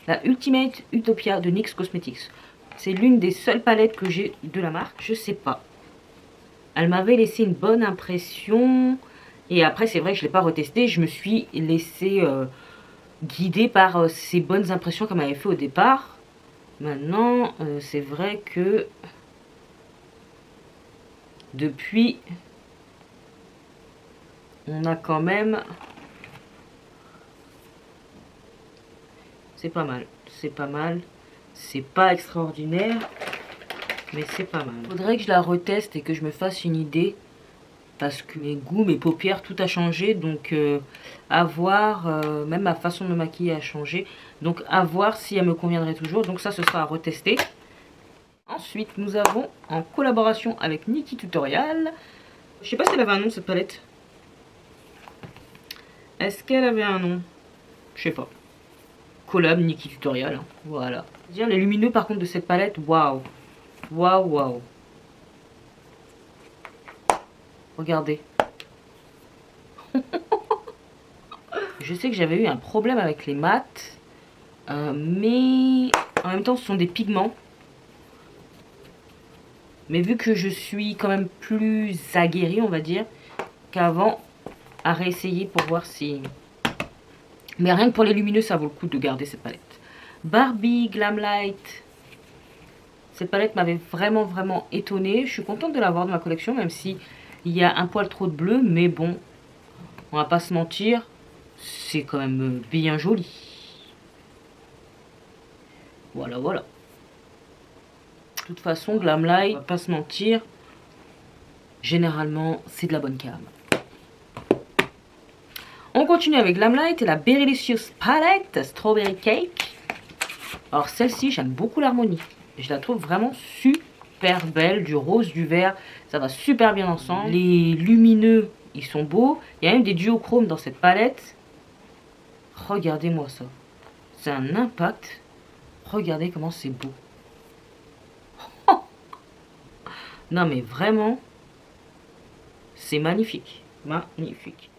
Speaker 1: La Ultimate Utopia de NYX Cosmetics. C'est l'une des seules palettes que j'ai de la marque. Je sais pas. Elle m'avait laissé une bonne impression. Et après, c'est vrai que je ne l'ai pas retesté. Je me suis laissé guider par ces bonnes impressions qu'elle m'avait fait au départ. Maintenant, c'est vrai que depuis, on a quand même... C'est pas mal. C'est pas mal. C'est pas extraordinaire. Mais c'est pas mal. Faudrait que je la reteste et que je me fasse une idée. Parce que mes goûts, mes paupières, tout a changé. Donc, à voir. Même ma façon de me maquiller a changé. Donc, à voir si elle me conviendrait toujours. Donc, ça, ce sera à retester. Ensuite, nous avons, en collaboration avec Nikki Tutorial. Je sais pas si elle avait un nom, cette palette. Est-ce qu'elle avait un nom? Je sais pas. Collab Nikki Tutorial. Hein. Voilà. Dire les lumineux, par contre, de cette palette, waouh. Waouh, waouh. Regardez. Je sais que j'avais eu un problème avec les mats. Mais en même temps, ce sont des pigments. Mais vu que je suis quand même plus aguerrie, on va dire, qu'avant, à réessayer pour voir si... Mais rien que pour les lumineux, ça vaut le coup de garder cette palette. Barbie Glamlight. Cette palette m'avait vraiment étonnée. Je suis contente de l'avoir dans ma collection, même si il y a un poil trop de bleu. Mais bon, on va pas se mentir, c'est quand même bien joli. Voilà, voilà. De toute façon, Glamlight, on va pas se mentir, généralement, c'est de la bonne cam. On continue avec Glamlight et la Berylicious Palette Strawberry Cake. Alors celle-ci, j'aime beaucoup l'harmonie. Je la trouve vraiment super belle, du rose, du vert, ça va super bien ensemble. Les lumineux, ils sont beaux. Il y a même des duochromes dans cette palette. Regardez-moi ça. C'est un impact. Regardez comment c'est beau. Non mais vraiment, c'est magnifique. Magnifique.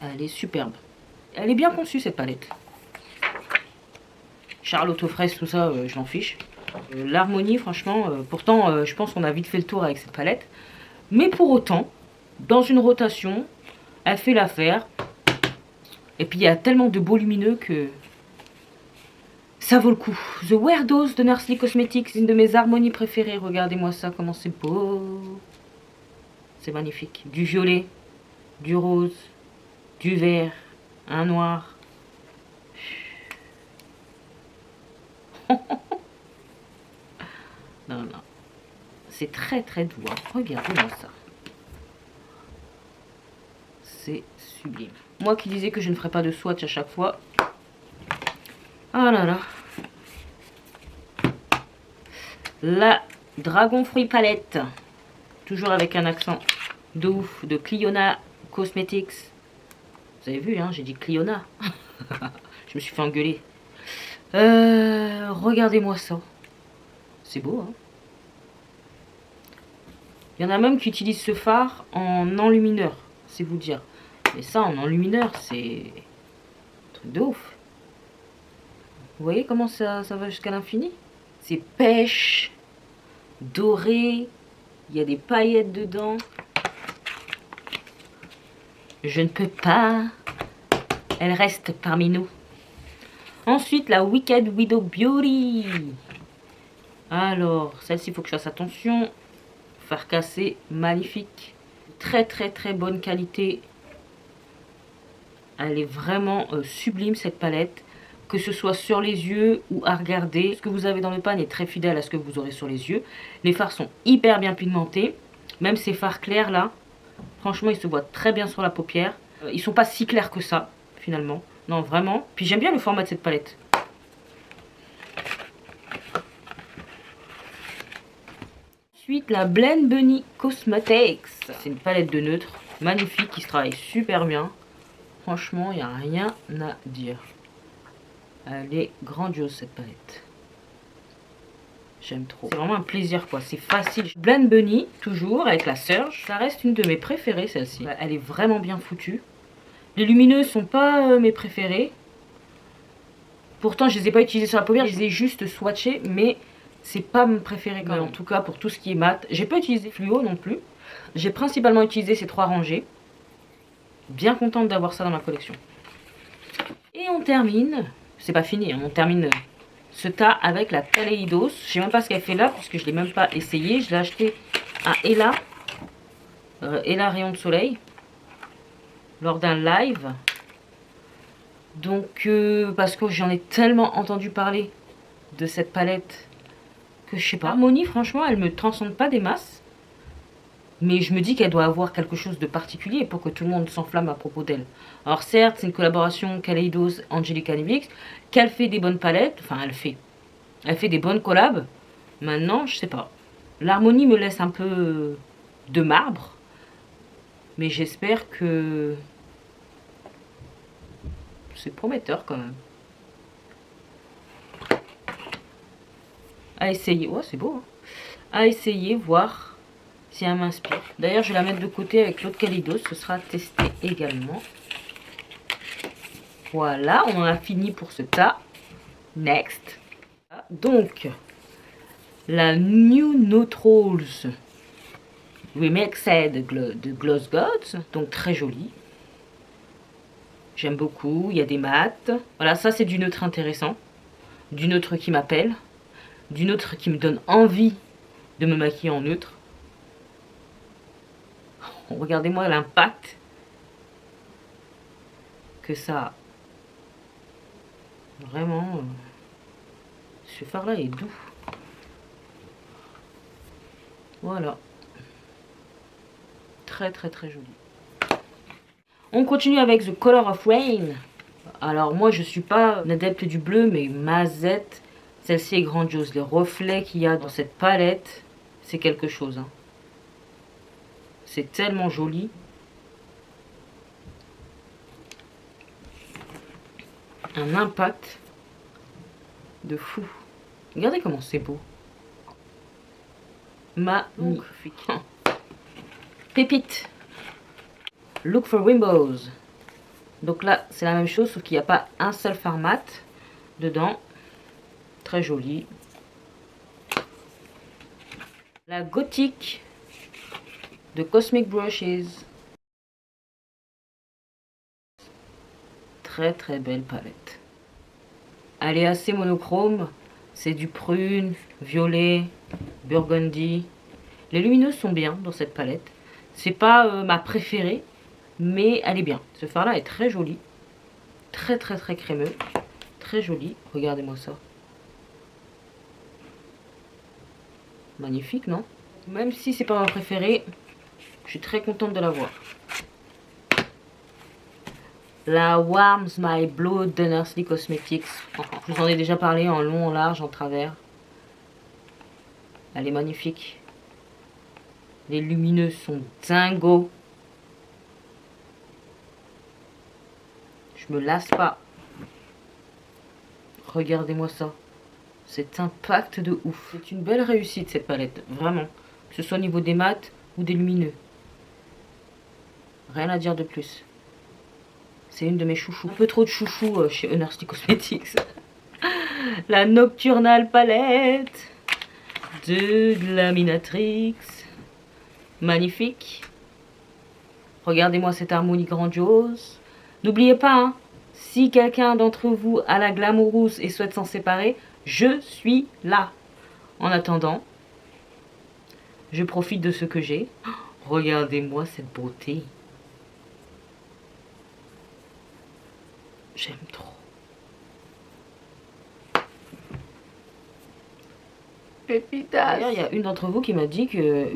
Speaker 1: Elle est superbe. Elle est bien conçue cette palette. Charlotte aux fraises, tout ça, je m'en fiche. L'harmonie, franchement, pourtant, je pense qu'on a vite fait le tour avec cette palette. Mais pour autant, dans une rotation, elle fait l'affaire. Et puis, il y a tellement de beaux lumineux que ça vaut le coup. The Weirdos de Nursery Cosmetics, une de mes harmonies préférées. Regardez-moi ça, comment c'est beau. C'est magnifique. Du violet, du rose, du vert, un noir. Non, non. C'est très doux. Hein. Regardez-moi ça. C'est sublime. Moi qui disais que je ne ferais pas de swatch à chaque fois. Oh là là. La Dragon Fruit Palette. Toujours avec un accent de ouf de Cliona Cosmetics. Vous avez vu, hein, j'ai dit Cliona. Je me suis fait engueuler. Regardez-moi ça. C'est beau, hein. Il y en a même qui utilisent ce phare en enlumineur, c'est vous dire. Mais ça, en enlumineur, Truc de ouf. Vous voyez comment ça va jusqu'à l'infini? C'est pêche, doré, il y a des paillettes dedans. Je ne peux pas. Elle reste parmi nous. Ensuite, la Wicked Widow Beauty. Alors, celle-ci, il faut que je fasse attention. Faire casser, magnifique. Très très très bonne qualité. Elle est vraiment sublime cette palette. Que ce soit sur les yeux ou à regarder. Ce que vous avez dans le pan est très fidèle à ce que vous aurez sur les yeux. Les fards sont hyper bien pigmentés. Même ces fards clairs là. Franchement, ils se voient très bien sur la paupière. Ils sont pas si clairs que ça, finalement. Non, vraiment. Puis j'aime bien le format de cette palette. Ensuite, la Blend Bunny Cosmetics. C'est une palette de neutre. Magnifique, qui se travaille super bien. Franchement, il n'y a rien à dire. Elle est grandiose, cette palette. J'aime trop. C'est vraiment un plaisir, quoi. C'est facile. Blend Bunny, toujours, avec la Surge. Ça reste une de mes préférées, celle-ci. Elle est vraiment bien foutue. Les lumineuses sont pas mes préférées. Pourtant, je les ai pas utilisées sur la paupière. Je les ai juste swatchées, mais c'est pas mon préféré quand même. En tout cas, pour tout ce qui est mat. J'ai pas utilisé fluo non plus. J'ai principalement utilisé ces 3 rangées. Bien contente d'avoir ça dans ma collection. Et on termine. C'est pas fini, hein, on termine ce tas avec la Kaleidos. Je sais même pas ce qu'elle fait là, puisque je l'ai même pas essayé. Je l'ai acheté à Ella. Ella Rayon de Soleil. Lors d'un live. Donc, parce que j'en ai tellement entendu parler de cette palette que je sais pas. Harmonie, franchement, elle me transcende pas des masses. Mais je me dis qu'elle doit avoir quelque chose de particulier pour que tout le monde s'enflamme à propos d'elle. Alors certes, c'est une collaboration Kaleidos Angelica Nivix, qu'elle fait des bonnes palettes, enfin elle fait des bonnes collabs. Maintenant, je sais pas. L'harmonie me laisse un peu de marbre, mais j'espère que c'est prometteur quand même. À essayer, ouais c'est beau, hein. À essayer, voir si elle m'inspire. D'ailleurs, je vais la mettre de côté avec l'autre Kaleidos. Ce sera testé également. Voilà, on en a fini pour ce tas. Next. Donc, la New Neutrals Remixed de Gloss Gods. Donc, très jolie. J'aime beaucoup. Il y a des mats. Voilà, ça, c'est du neutre intéressant. Du neutre qui m'appelle. Du neutre qui me donne envie de me maquiller en neutre. Regardez-moi l'impact que ça a. Vraiment, ce fard là est doux. Voilà. Très très très joli. On continue avec The Color of Rain. Alors moi je suis pas une adepte du bleu, mais Mazette, celle-ci est grandiose. Les reflets qu'il y a dans cette palette, c'est quelque chose, hein. C'est tellement joli. Un impact de fou. Regardez comment c'est beau. Magnifique. Pépite. Look for Rainbows. Donc là, c'est la même chose, sauf qu'il n'y a pas un seul format dedans. Très joli. La Gothique de Cosmic Brushes. Très très belle palette. Elle est assez monochrome. C'est du prune, violet, burgundy. Les lumineuses sont bien dans cette palette. C'est pas ma préférée, mais elle est bien. Ce fard là est très joli. Très très très crémeux. Très joli. Regardez-moi ça. Magnifique, non? Même si c'est pas ma préférée, je suis très contente de l'avoir. La Warms My Blood de Nursery Cosmetics. Je vous en ai déjà parlé en long, en large, en travers. Elle est magnifique. Les lumineuses sont dingos. Je me lasse pas. Regardez-moi ça. Cet impact de ouf. C'est une belle réussite cette palette, vraiment. Que ce soit au niveau des mats ou des lumineux. Rien à dire de plus. C'est une de mes chouchous. Un peu trop de chouchous chez Honesty Cosmetics. La Nocturnal Palette de Glaminatrix. Magnifique. Regardez-moi cette harmonie grandiose. N'oubliez pas, hein, si quelqu'un d'entre vous a la Glamourousse et souhaite s'en séparer, je suis là. En attendant, je profite de ce que j'ai. Oh, regardez-moi cette beauté. J'aime trop. Pépitas. D'ailleurs, il y a une d'entre vous qui m'a dit que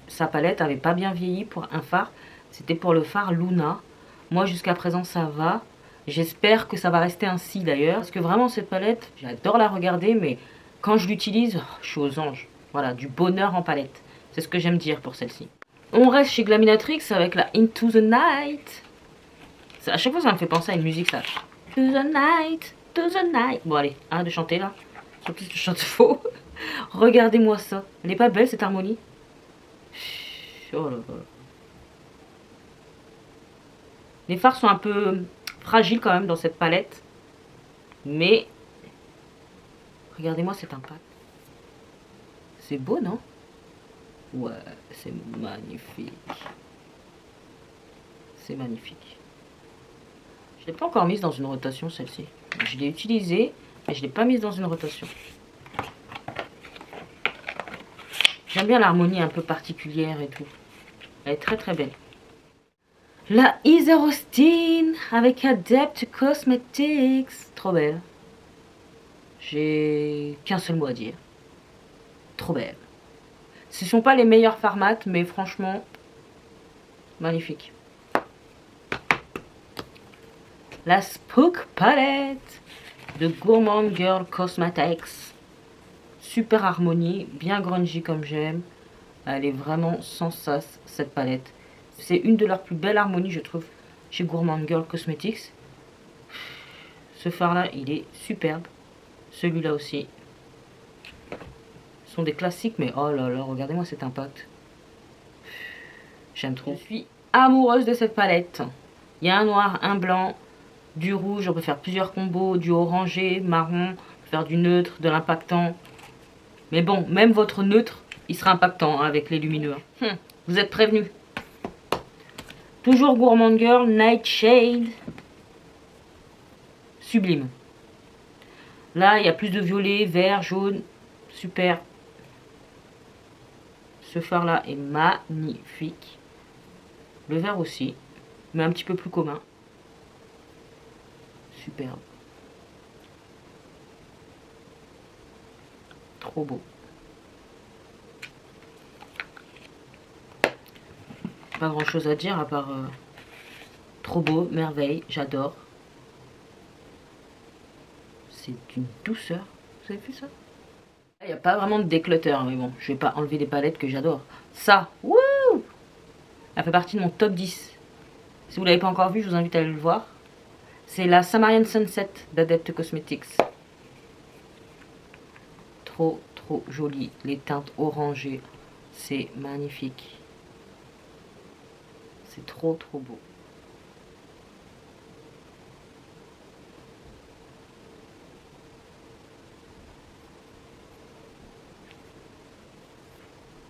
Speaker 1: sa palette avait pas bien vieilli pour un fard. C'était pour le fard Luna. Moi, jusqu'à présent, ça va. J'espère que ça va rester ainsi d'ailleurs. Parce que vraiment, cette palette, j'adore la regarder. Mais quand je l'utilise, je suis aux anges. Voilà, du bonheur en palette. C'est ce que j'aime dire pour celle-ci. On reste chez Glaminatrix avec la Into the Night. À chaque fois, ça me fait penser à une musique, ça. To the night, to the night. Bon, allez, arrête de chanter là. Surtout si tu chantes faux. Regardez-moi ça. Elle n'est pas belle cette harmonie? Oh là là. Les fards sont un peu fragiles quand même dans cette palette. Mais regardez-moi cet impact. C'est beau, non? Ouais, c'est magnifique. C'est magnifique. Je ne l'ai pas encore mise dans une rotation, celle-ci. Je l'ai utilisée, mais je ne l'ai pas mise dans une rotation. J'aime bien l'harmonie un peu particulière et tout. Elle est très très belle. La Heather Austin avec Adept Cosmetics. Trop belle. J'ai qu'un seul mot à dire. Trop belle. Ce ne sont pas les meilleurs formats, mais franchement, magnifique. La Spook Palette de Gourmand Girl Cosmetics. Super harmonie, bien grungy comme j'aime. Elle est vraiment sans sas, cette palette. C'est une de leurs plus belles harmonies, je trouve, chez Gourmand Girl Cosmetics. Ce fard-là, il est superbe. Celui-là aussi. Ce sont des classiques, mais oh là là, regardez-moi cet impact. J'aime trop. Je suis amoureuse de cette palette. Il y a un noir, un blanc, du rouge, on peut faire plusieurs combos, du orangé, marron, on peut faire du neutre, de l'impactant. Mais bon, même votre neutre, il sera impactant hein, avec les lumineux. Vous êtes prévenus. Toujours Gourmand Girl, Nightshade. Sublime. Là, il y a plus de violet, vert, jaune. Super. Ce fard-là est magnifique. Le vert aussi, mais un petit peu plus commun. Superbe. Trop beau. Pas grand chose à dire à part trop beau, merveille, j'adore. C'est une douceur. Vous avez vu ça? Il n'y a pas vraiment de déclutter, mais bon, je vais pas enlever des palettes que j'adore. Ça, wouh! Elle fait partie de mon top 10. Si vous ne l'avez pas encore vu, je vous invite à aller le voir. C'est la Samarian Sunset d'Adept Cosmetics. Trop, trop jolie. Les teintes orangées, c'est magnifique. C'est trop, trop beau.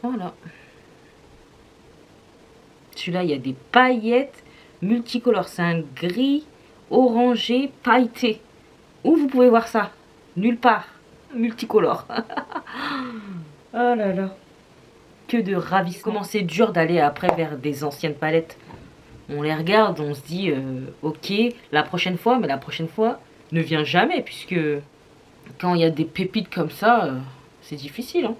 Speaker 1: Voilà. Celui-là, il y a des paillettes multicolores. C'est un gris orangé pailleté. Où vous pouvez voir ça? Nulle part. Multicolore. Oh là là. Que de ravissement. Comment c'est dur d'aller après vers des anciennes palettes. On les regarde, on se dit ok, la prochaine fois, mais la prochaine fois ne vient jamais, puisque quand il y a des pépites comme ça, c'est difficile. Hein.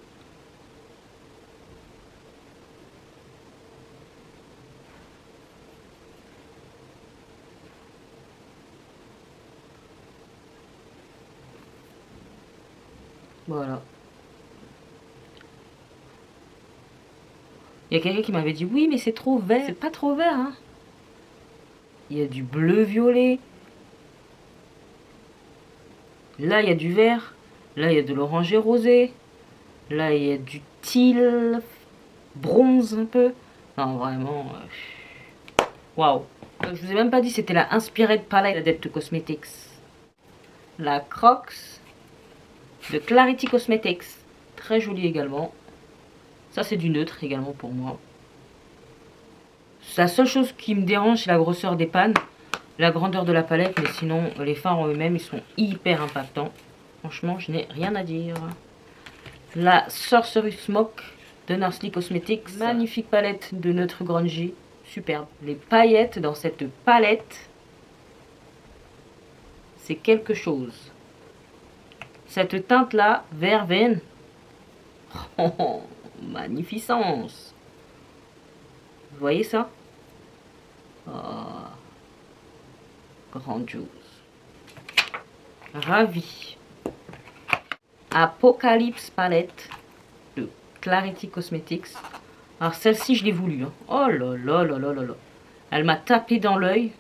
Speaker 1: Voilà. Il y a quelqu'un qui m'avait dit oui mais c'est trop vert. C'est pas trop vert hein. Il y a du bleu violet. Là il y a du vert. Là il y a de l'orangé rosé. Là il y a du teal bronze un peu. Non vraiment. Waouh. Je vous ai même pas dit, c'était la Inspired Palette d'Adept Cosmetics. La Crocs de Clarity Cosmetics. Très jolie également. Ça, c'est du neutre également pour moi. La seule chose qui me dérange, c'est la grosseur des pannes. La grandeur de la palette, mais sinon, les fards en eux-mêmes, ils sont hyper impactants. Franchement, je n'ai rien à dire. La Sorcery Smoke de Nursley Cosmetics. Magnifique palette de neutre grungy. Superbe. Les paillettes dans cette palette, c'est quelque chose. Cette teinte-là, verveine. Oh, magnificence. Vous voyez ça? Oh, grandiose. Ravi. Apocalypse palette de Clarity Cosmetics. Alors celle-ci, je l'ai voulu. Hein. Oh là là là là là là. Elle m'a tapé dans l'œil.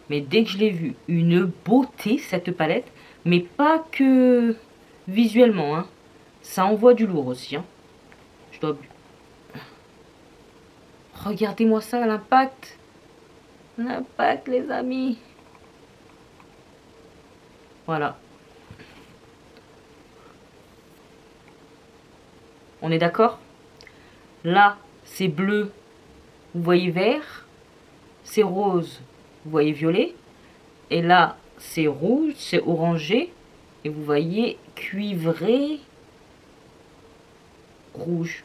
Speaker 1: Mais dès que je l'ai vue, une beauté cette palette. Mais pas que visuellement. Hein. Ça envoie du lourd aussi. Hein. Je dois... Regardez-moi ça, l'impact. L'impact, les amis. Voilà. On est d'accord? Là, c'est bleu, vous voyez vert. C'est rose, vous voyez violet. Et là, c'est rouge, c'est orangé. Et vous voyez cuivré rouge.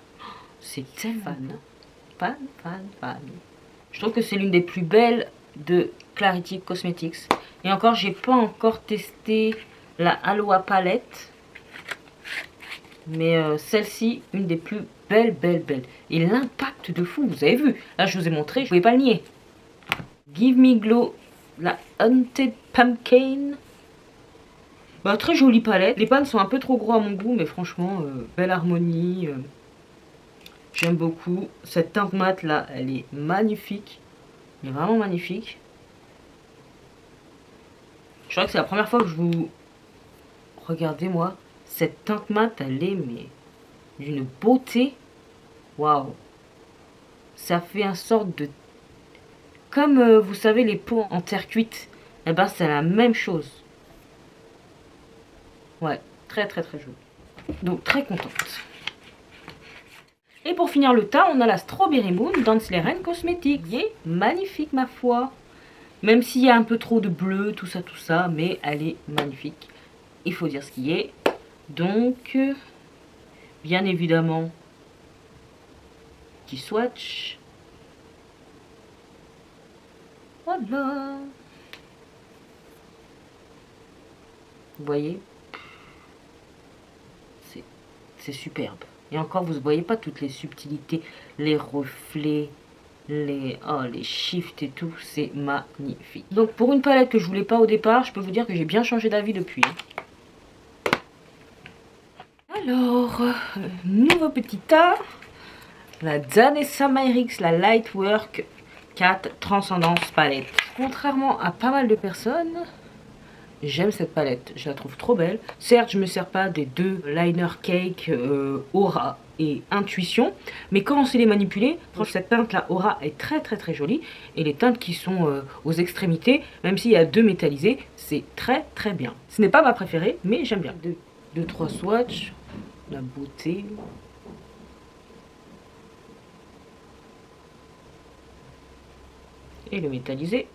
Speaker 1: C'est tellement fan, fan, fan. Je trouve que c'est l'une des plus belles de Clarity Cosmetics. Et encore, j'ai pas encore testé la Aloha palette. Mais celle-ci, une des plus belles. Et l'impact de fou, vous avez vu. Là, je vous ai montré, je pouvais pas le nier. Give Me Glow, la Haunted Pumpkin. Bah, très jolie palette. Les pannes sont un peu trop gros à mon goût, mais franchement, belle harmonie. J'aime beaucoup. Cette teinte mate là, elle est magnifique. Elle est vraiment magnifique. Je crois que c'est la première fois que je vous... Regardez-moi. Cette teinte mate, elle est mais d'une beauté. Waouh. Ça fait un sorte de... Comme vous savez les pots en terre cuite. Eh ben c'est la même chose. Ouais, très joli. Donc très contente. Et pour finir le tas, on a la Strawberry Moon d'Ansleren Cosmetics. Qui est magnifique ma foi. Même s'il y a un peu trop de bleu, tout ça, mais elle est magnifique. Il faut dire ce qui est. Donc, bien évidemment, petit swatch. Voilà. Vous voyez, c'est superbe. Et encore, vous ne voyez pas toutes les subtilités, les reflets, les shifts et tout. C'est magnifique. Donc, pour une palette que je voulais pas au départ, je peux vous dire que j'ai bien changé d'avis depuis. Alors, nouveau petit tas. La Danessa Myrix, la Lightwork 4 Transcendance palette. Contrairement à pas mal de personnes, j'aime cette palette, je la trouve trop belle. Certes, je me sers pas des deux liner cake Aura et Intuition, mais quand on sait les manipuler, franchement cette teinte là Aura est très jolie. Et les teintes qui sont aux extrémités, même s'il y a deux métallisés, c'est très bien. Ce n'est pas ma préférée, mais j'aime bien. 2-3 swatchs, la beauté. Et le métallisé.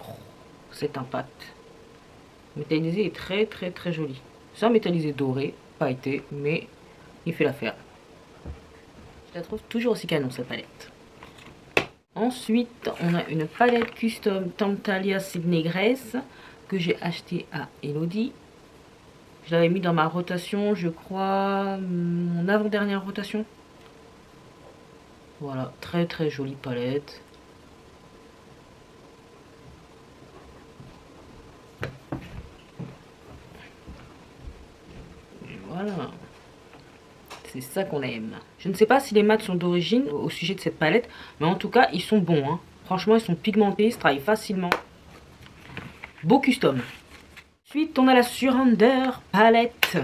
Speaker 1: Oh, cet impact. Le métallisé est très joli. C'est un métallisé doré, pailleté, mais il fait l'affaire. Je la trouve toujours aussi canon cette palette. Ensuite, on a une palette custom Temptalia Sydney Grace que j'ai acheté à Elodie. Je l'avais mis dans ma rotation, je crois, mon avant-dernière rotation. Voilà, très jolie palette. Voilà. C'est ça qu'on aime. Je ne sais pas si les mats sont d'origine au sujet de cette palette, mais en tout cas, ils sont bons. Hein. Franchement, ils sont pigmentés, ils se travaillent facilement. Beau custom. Ensuite, on a la Surrender palette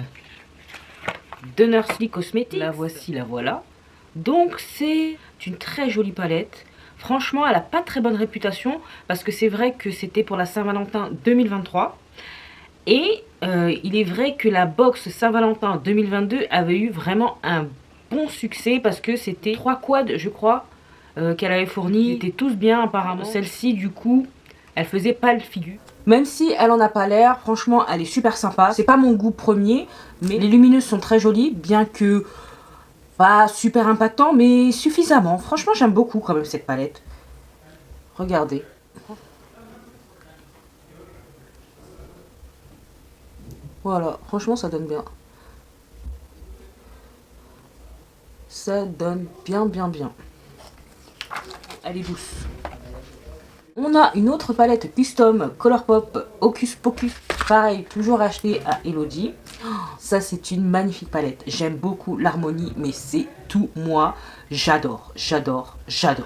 Speaker 1: de Nursley Cosmetics. La voici, la voilà. Donc, c'est une très jolie palette. Franchement, elle a pas très bonne réputation parce que c'est vrai que c'était pour la Saint-Valentin 2023. Et il est vrai que la box Saint-Valentin 2022 avait eu vraiment un bon succès parce que c'était 3 quads, je crois, qu'elle avait fournis. Ils étaient tous bien apparemment. Celle-ci, du coup, elle faisait pas le figure. Même si elle en a pas l'air, franchement, elle est super sympa. C'est pas mon goût premier, mais les lumineuses sont très jolies, bien que pas super impactant, mais suffisamment. Franchement, j'aime beaucoup quand même cette palette. Regardez. Voilà, franchement, ça donne bien. Ça donne bien, bien, bien. Elle est douce. On a une autre palette custom Colourpop Hocus Pocus. Pareil, toujours achetée à Elodie. Ça, c'est une magnifique palette. J'aime beaucoup l'harmonie, mais c'est tout moi. J'adore, j'adore, j'adore.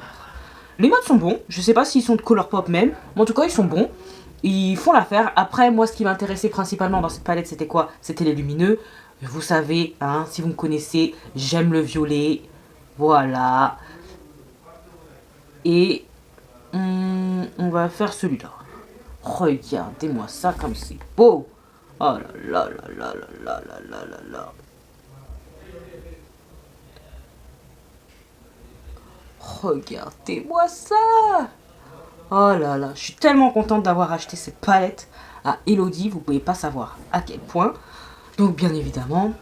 Speaker 1: Les modes sont bons. Je sais pas s'ils sont de Colourpop même. Mais en tout cas, ils sont bons. Ils font l'affaire. Après, moi, ce qui m'intéressait principalement dans cette palette, c'était quoi? C'était les lumineux. Vous savez, hein, si vous me connaissez, j'aime le violet. Voilà. Et on va faire celui-là. Regardez-moi ça comme c'est beau. Oh là là là là là là là là là. Regardez-moi ça. Oh là là, je suis tellement contente d'avoir acheté cette palette à Elodie. Vous pouvez pas savoir à quel point. Donc bien évidemment,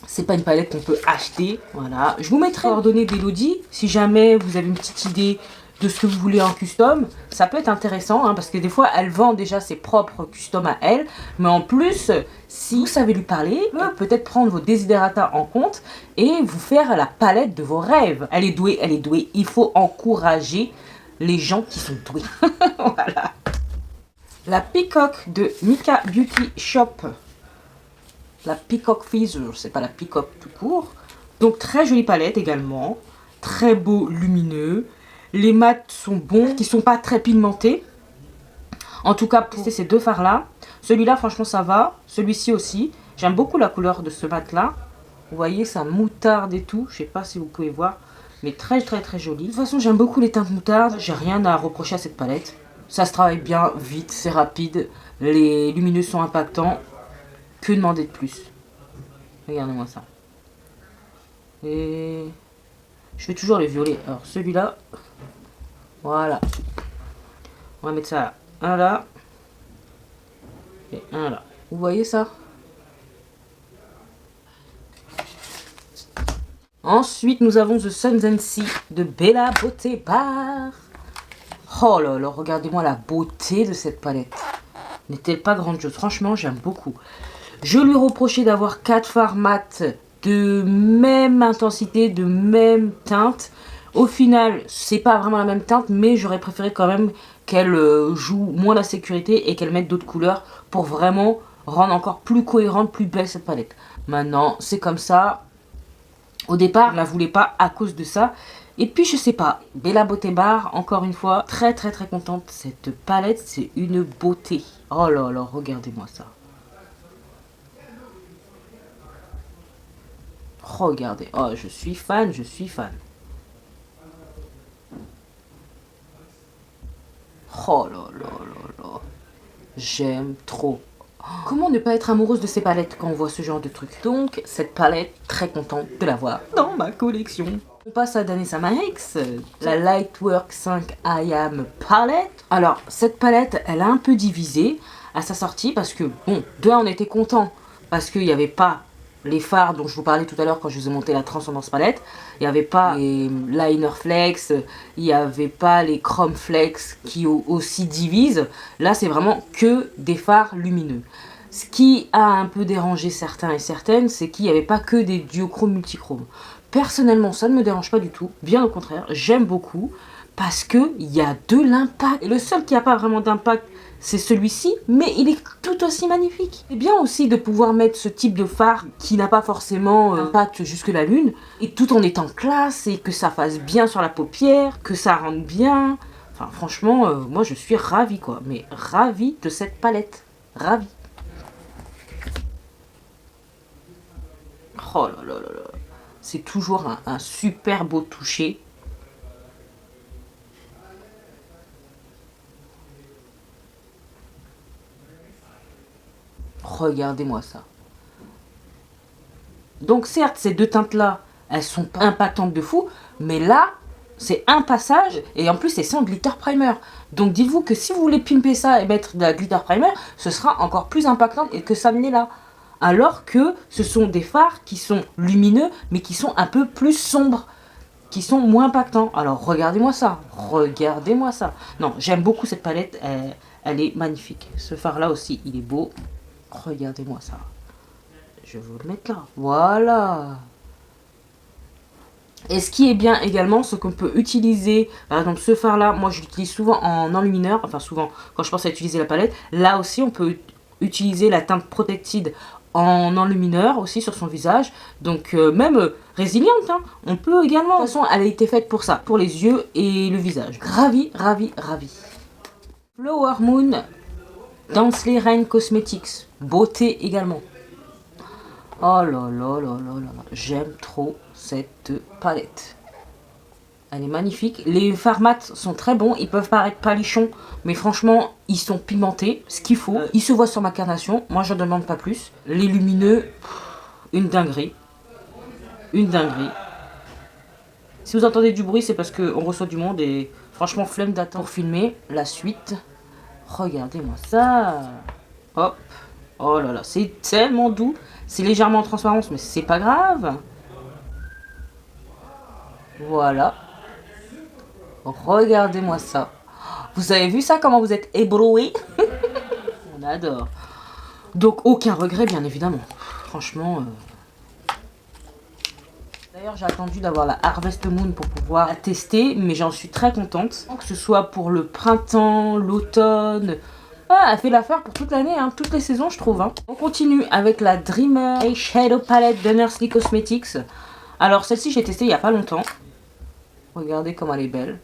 Speaker 1: c'est pas une palette qu'on peut acheter. Voilà, je vous mettrai les coordonnées d'Elodie si jamais vous avez une petite idée de ce que vous voulez en custom. Ça peut être intéressant, hein, parce que des fois elle vend déjà ses propres customs à elle, mais en plus, si vous savez lui parler, peut-être prendre vos desiderata en compte et vous faire la palette de vos rêves. Elle est douée, elle est douée. Il faut encourager les gens qui sont doués. Voilà. La Peacock de Mika Beauty Shop. La Peacock Feather, c'est pas la Peacock tout court. Donc très jolie palette également. Très beau lumineux. Les mats sont bons, qui sont pas très pigmentés. En tout cas, pour ces deux fards là. Celui-là, franchement, ça va. Celui-ci aussi. J'aime beaucoup la couleur de ce mat là. Vous voyez, ça moutarde et tout. Je sais pas si vous pouvez voir. Mais très très très joli. De toute façon, j'aime beaucoup les teintes moutarde. J'ai rien à reprocher à cette palette. Ça se travaille bien, vite, c'est rapide. Les lumineux sont impactants. Que demander de plus? Regardez-moi ça. Et je fais toujours les violets. Alors celui-là, voilà. On va mettre ça là. Un là. Et un là. Vous voyez ça? Ensuite, nous avons The Suns and Sea de Bella Beauté Bar. Oh là là, regardez-moi la beauté de cette palette. N'est-elle pas grandiose? Franchement, j'aime beaucoup. Je lui reprochais d'avoir 4 fards mat de même intensité, de même teinte. Au final, c'est pas vraiment la même teinte, mais j'aurais préféré quand même qu'elle joue moins la sécurité et qu'elle mette d'autres couleurs pour vraiment rendre encore plus cohérente, plus belle cette palette. Maintenant, c'est comme ça. Au départ, je la voulais pas à cause de ça. Et puis, je sais pas, Bella Beauté Bar, encore une fois, très très très contente. Cette palette, c'est une beauté. Oh là là, regardez-moi ça. Regardez, oh, je suis fan, je suis fan. Oh là là là là. J'aime trop. Comment ne pas être amoureuse de ces palettes quand on voit ce genre de truc? Donc, cette palette, très contente de l'avoir dans ma collection. On passe à Danessa Myricks, la Lightwork 5 I Am Palette. Alors, cette palette, elle a un peu divisé à sa sortie parce que, bon, de un, on était content parce qu'il n'y avait pas les fards dont je vous parlais tout à l'heure quand je vous ai monté la Transcendance Palette. Il n'y avait pas les Liner Flex, il n'y avait pas les Chrome Flex qui aussi divisent. Là, c'est vraiment que des fards lumineux. Ce qui a un peu dérangé certains et certaines, c'est qu'il n'y avait pas que des duochromes multichromes. Personnellement, ça ne me dérange pas du tout. Bien au contraire, j'aime beaucoup parce qu'il y a de l'impact. Et le seul qui n'a pas vraiment d'impact, c'est celui-ci, mais il est tout aussi magnifique. C'est bien aussi de pouvoir mettre ce type de phare qui n'a pas forcément d'impact jusque la lune, et tout en étant classe, et que ça fasse bien sur la paupière, que ça rende bien. Enfin, franchement, moi je suis ravie, quoi. Mais ravie de cette palette. Ravie. Oh là là là là. C'est toujours un super beau toucher. Regardez-moi ça. Donc certes, ces deux teintes-là, elles sont pas impactantes de fou, mais là, c'est un passage, et en plus, c'est sans glitter primer. Donc dites-vous que si vous voulez pimper ça et mettre de la glitter primer, ce sera encore plus impactant que ça n'est là. Alors que ce sont des fards qui sont lumineux, mais qui sont un peu plus sombres, qui sont moins impactants. Alors regardez-moi ça, regardez-moi ça. Non, j'aime beaucoup cette palette, elle est magnifique. Ce fard-là aussi, il est beau. Regardez-moi ça. Je vais vous le mettre là. Voilà. Et ce qui est bien également, c'est qu'on peut utiliser, par exemple ce fard là, moi je l'utilise souvent en enlumineur, enfin souvent quand je pense à utiliser la palette. Là aussi on peut utiliser la teinte Protected en enlumineur aussi sur son visage. Donc même résiliente, hein, on peut également. De toute façon elle a été faite pour ça, pour les yeux et le visage. Ravi, ravi, ravi. Flower Moon Dansley Rain Cosmetics, beauté également. Oh là là là là là, j'aime trop cette palette. Elle est magnifique. Les fards mat sont très bons, ils peuvent paraître palichons, mais franchement, ils sont pigmentés, ce qu'il faut. Ils se voient sur ma carnation, moi je ne demande pas plus. Les lumineux, une dinguerie. Une dinguerie. Si vous entendez du bruit, c'est parce qu'on reçoit du monde et franchement, flemme d'attendre pour filmer la suite. Regardez-moi ça. Hop. Oh là là, c'est tellement doux. C'est légèrement en transparence, mais c'est pas grave. Voilà. Regardez-moi ça. Vous avez vu ça, comment vous êtes ébroué? On adore. Donc, aucun regret, bien évidemment. Franchement... D'ailleurs, j'ai attendu d'avoir la Harvest Moon pour pouvoir la tester, mais j'en suis très contente. Que ce soit pour le printemps, l'automne... Ah, elle fait l'affaire pour toute l'année, hein, toutes les saisons, je trouve. Hein. On continue avec la Dreamer Eyeshadow Palette de Nursley Cosmetics. Alors, celle-ci, j'ai testée il n'y a pas longtemps. Regardez comme elle est belle.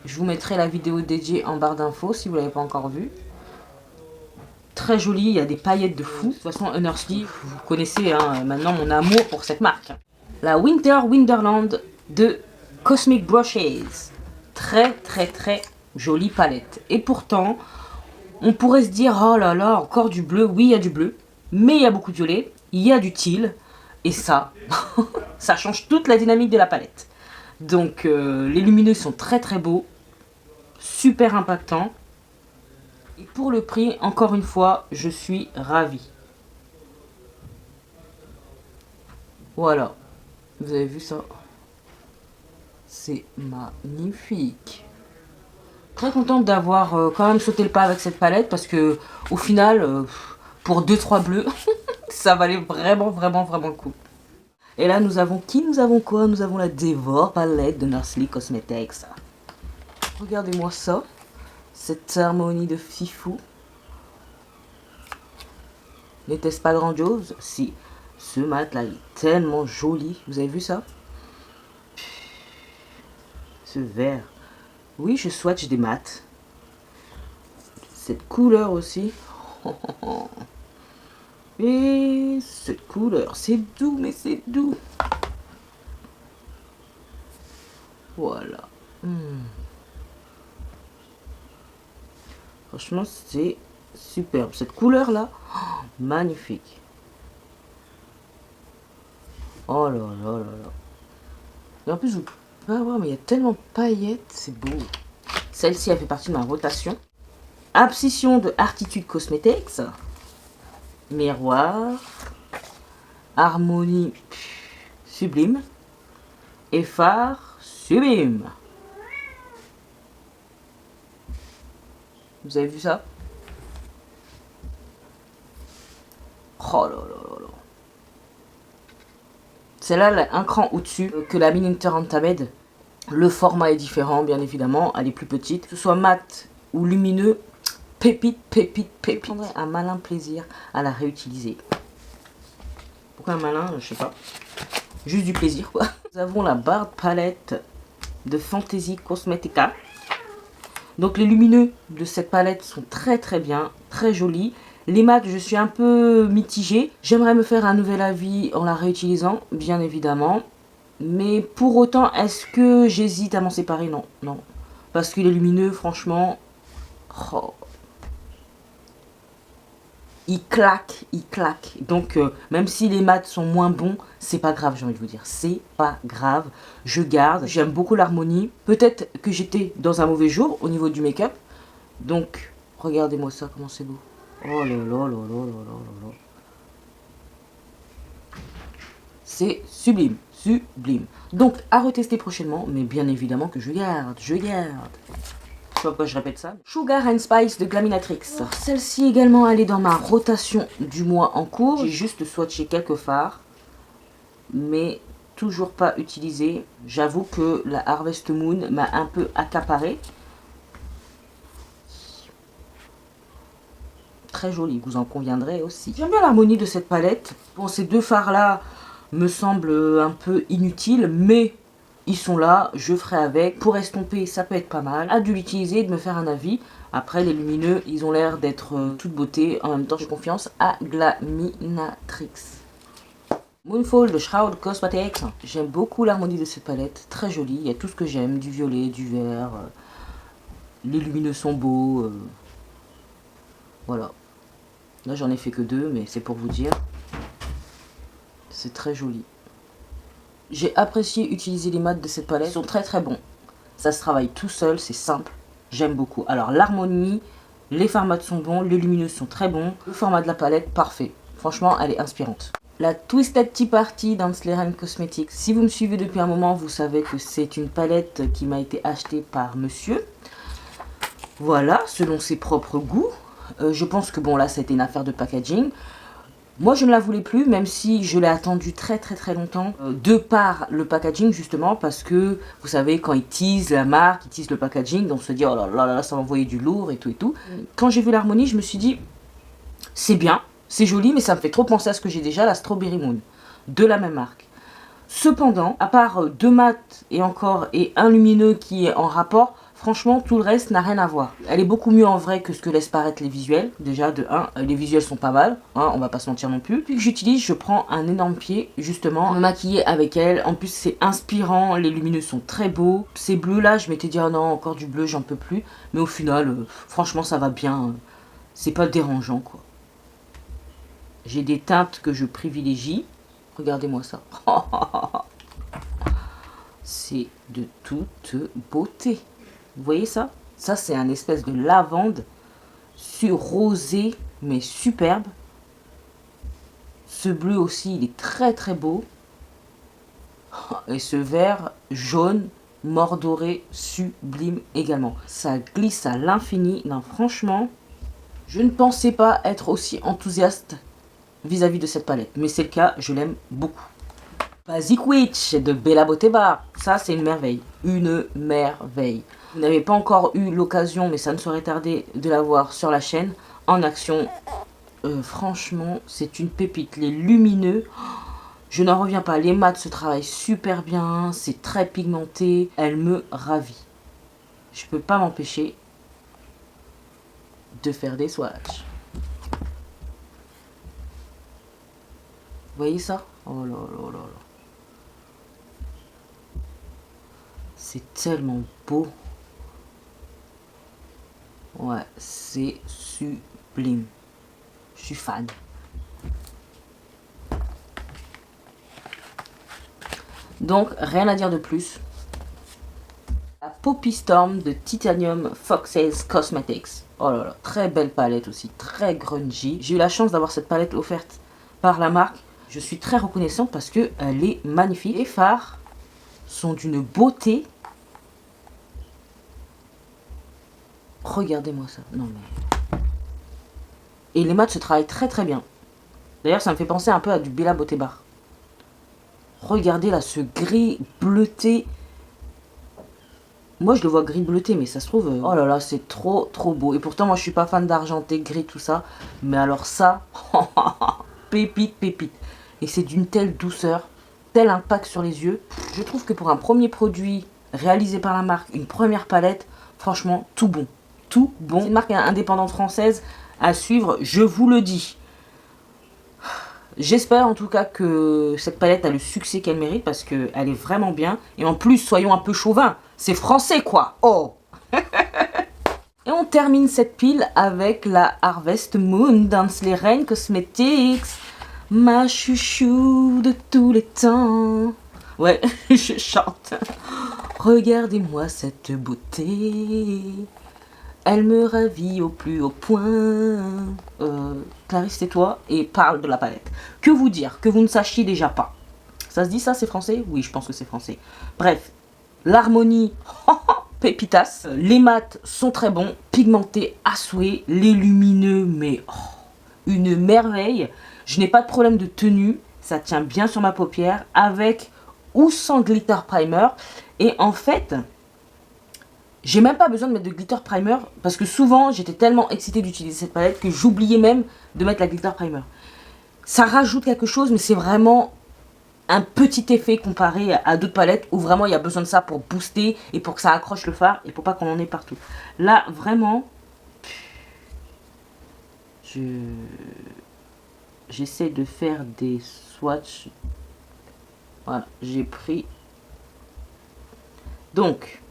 Speaker 1: Je vous mettrai la vidéo dédiée en barre d'infos si vous ne l'avez pas encore vue. Très jolie, il y a des paillettes de fou. De toute façon, Nursley, vous connaissez hein, maintenant mon amour pour cette marque. La Winter Wonderland de Cosmic Brushes. Très très très jolie palette. Et pourtant, on pourrait se dire, oh là là, encore du bleu. Oui, il y a du bleu, mais il y a beaucoup de violet, il y a du teal. Et ça, ça change toute la dynamique de la palette. Donc, les lumineux sont très très beaux. Super impactants. Et pour le prix, encore une fois, je suis ravie. Voilà. Vous avez vu ça? C'est magnifique. Très contente d'avoir quand même sauté le pas avec cette palette parce que au final, pour 2-3 bleus, ça valait vraiment le coup. Et là, nous avons qui? Nous avons quoi? Nous avons la Devour palette de Nursley Cosmetics. Regardez-moi ça. Cette harmonie de fifou. N'était-ce pas grandiose? Si. Ce mat là, il est tellement joli. Vous avez vu ça? Ce vert. Oui, je swatch des mats. Cette couleur aussi. Et cette couleur, c'est doux, mais c'est doux. Voilà. Franchement, c'est superbe. Cette couleur-là, magnifique. Oh là là là là. Et en plus, vous pouvez voir, mais il y a tellement de paillettes, c'est beau. Celle-ci, elle fait partie de ma rotation. Abscission de Artitude Cosmetics. Miroir. Harmonie sublime. Et phare sublime. Vous avez vu ça? Oh là là là là. Celle-là, elle est un cran au-dessus que la Minter Antamed. Le format est différent, bien évidemment. Elle est plus petite. Que ce soit mat ou lumineux, pépite, pépite, pépite. Je prendrai un malin plaisir à la réutiliser. Pourquoi un malin? Je sais pas. Juste du plaisir, quoi. Nous avons la Bard Palette de Fantasy Cosmetica. Donc les lumineux de cette palette sont très très bien, très jolis. Les mats, je suis un peu mitigée. J'aimerais me faire un nouvel avis en la réutilisant, bien évidemment. Mais pour autant, est-ce que j'hésite à m'en séparer? Non, non. Parce que les lumineux, franchement, Oh. Il claque, il claque. Donc, même si les mats sont moins bons, c'est pas grave, j'ai envie de vous dire. C'est pas grave. Je garde. J'aime beaucoup l'harmonie. Peut-être que j'étais dans un mauvais jour au niveau du make-up. Donc, regardez-moi ça, comment c'est beau. Oh là là là là là là là. C'est sublime, sublime. Donc, à retester prochainement, mais bien évidemment que je garde, je garde. Je sais pas pourquoi je répète ça. Sugar and Spice de Glaminatrix. Celle-ci également, elle est dans ma rotation du mois en cours. J'ai juste swatché quelques fards, mais toujours pas utilisé. J'avoue que la Harvest Moon m'a un peu accaparé. Très jolie, vous en conviendrez aussi. J'aime bien l'harmonie de cette palette. Bon, ces deux fards là me semblent un peu inutiles, mais ils sont là, je ferai avec. Pour estomper, ça peut être pas mal. À dû l'utiliser et de me faire un avis. Après, les lumineux, ils ont l'air d'être toute beauté. En même temps, j'ai confiance à Glaminatrix. Moonfall de Shroud Cosmetics. J'aime beaucoup l'harmonie de cette palette. Très jolie. Il y a tout ce que j'aime. Du violet, du vert. Les lumineux sont beaux. Voilà. Là, j'en ai fait que 2, mais c'est pour vous dire. C'est très joli. J'ai apprécié utiliser les mats de cette palette. Ils sont très très bons. Ça se travaille tout seul, c'est simple. J'aime beaucoup. Alors l'harmonie, les fards mats sont bons, les lumineux sont très bons. Le format de la palette, parfait. Franchement, elle est inspirante. La Twisted Tea Party dans Slaren Cosmetics. Si vous me suivez depuis un moment, vous savez que c'est une palette qui m'a été achetée par monsieur. Voilà, selon ses propres goûts. Je pense que bon là, c'était une affaire de packaging. Moi, je ne la voulais plus, même si je l'ai attendue très très très longtemps, de par le packaging justement, parce que, vous savez, quand ils teasent la marque, ils teasent le packaging, on se dit, oh là là là, ça va envoyer du lourd et tout et tout. Quand j'ai vu l'harmonie, je me suis dit, c'est bien, c'est joli, mais ça me fait trop penser à ce que j'ai déjà, la Strawberry Moon, de la même marque. Cependant, à part 2 mats et encore, et un lumineux qui est en rapport, franchement, tout le reste n'a rien à voir. Elle est beaucoup mieux en vrai que ce que laissent paraître les visuels. Déjà, de 1, les visuels sont pas mal, hein, on va pas se mentir non plus. Puis que j'utilise, je prends un énorme pied, justement, me maquiller avec elle. En plus, c'est inspirant, les lumineux sont très beaux. Ces bleus là, je m'étais dit, oh non, encore du bleu, j'en peux plus. Mais au final, franchement, ça va bien. C'est pas dérangeant, quoi. J'ai des teintes que je privilégie. Regardez-moi ça. C'est de toute beauté. Vous voyez ça? Ça, c'est un espèce de lavande sur rosé, mais superbe. Ce bleu aussi, il est très très beau. Et ce vert jaune, mordoré, sublime également. Ça glisse à l'infini. Non, franchement, je ne pensais pas être aussi enthousiaste vis-à-vis de cette palette. Mais c'est le cas, je l'aime beaucoup. Basic Witch de Bella Botteba. Ça, c'est une merveille. Une merveille. Vous n'avez pas encore eu l'occasion, mais ça ne saurait tarder de la voir sur la chaîne en action. Franchement, c'est une pépite. Les lumineux, je n'en reviens pas. Les mats se travaillent super bien. C'est très pigmenté. Elle me ravit. Je peux pas m'empêcher de faire des swatchs. Vous voyez ça? Oh là là là là. C'est tellement beau. Ouais, c'est sublime. Je suis fan. Donc, rien à dire de plus. La Poppy Storm de Titanium Foxes Cosmetics. Oh là là, très belle palette aussi, très grungy. J'ai eu la chance d'avoir cette palette offerte par la marque. Je suis très reconnaissante parce qu'elle est magnifique. Les fards sont d'une beauté. Regardez-moi ça. Non mais... Et les mats se travaillent très très bien. D'ailleurs, ça me fait penser un peu à du Bella Botteba. Regardez là, ce gris bleuté. Moi, je le vois gris bleuté, mais ça se trouve... Oh là là, c'est trop trop beau. Et pourtant, moi, je suis pas fan d'argenté, gris, tout ça. Mais alors ça... pépite, pépite. Et c'est d'une telle douceur, tel impact sur les yeux. Je trouve que pour un premier produit réalisé par la marque, une première palette, franchement, tout bon. Tout bon. C'est une marque indépendante française à suivre, je vous le dis. J'espère en tout cas que cette palette a le succès qu'elle mérite parce qu'elle est vraiment bien. Et en plus, soyons un peu chauvins, c'est français quoi. Oh. Et on termine cette pile avec la Harvest Moon Dansley Rain Cosmetics. Ma chouchou de tous les temps. Ouais, je chante. Regardez-moi cette beauté. Elle me ravit au plus haut point. Clarisse, tais-toi et parle de la palette. Que vous dire que vous ne sachiez déjà pas? Ça se dit ça, c'est français? Oui, je pense que c'est français. Bref, l'harmonie, pépitas. Les mats sont très bons, pigmentés à souhait. Les lumineux, mais une merveille. Je n'ai pas de problème de tenue. Ça tient bien sur ma paupière avec ou sans glitter primer. Et en fait, j'ai même pas besoin de mettre de glitter primer parce que souvent, j'étais tellement excitée d'utiliser cette palette que j'oubliais même de mettre la glitter primer. Ça rajoute quelque chose, mais c'est vraiment un petit effet comparé à d'autres palettes où vraiment il y a besoin de ça pour booster et pour que ça accroche le fard et pour pas qu'on en ait partout. Là, vraiment, j'essaie de faire des swatchs. Voilà, j'ai pris. Donc,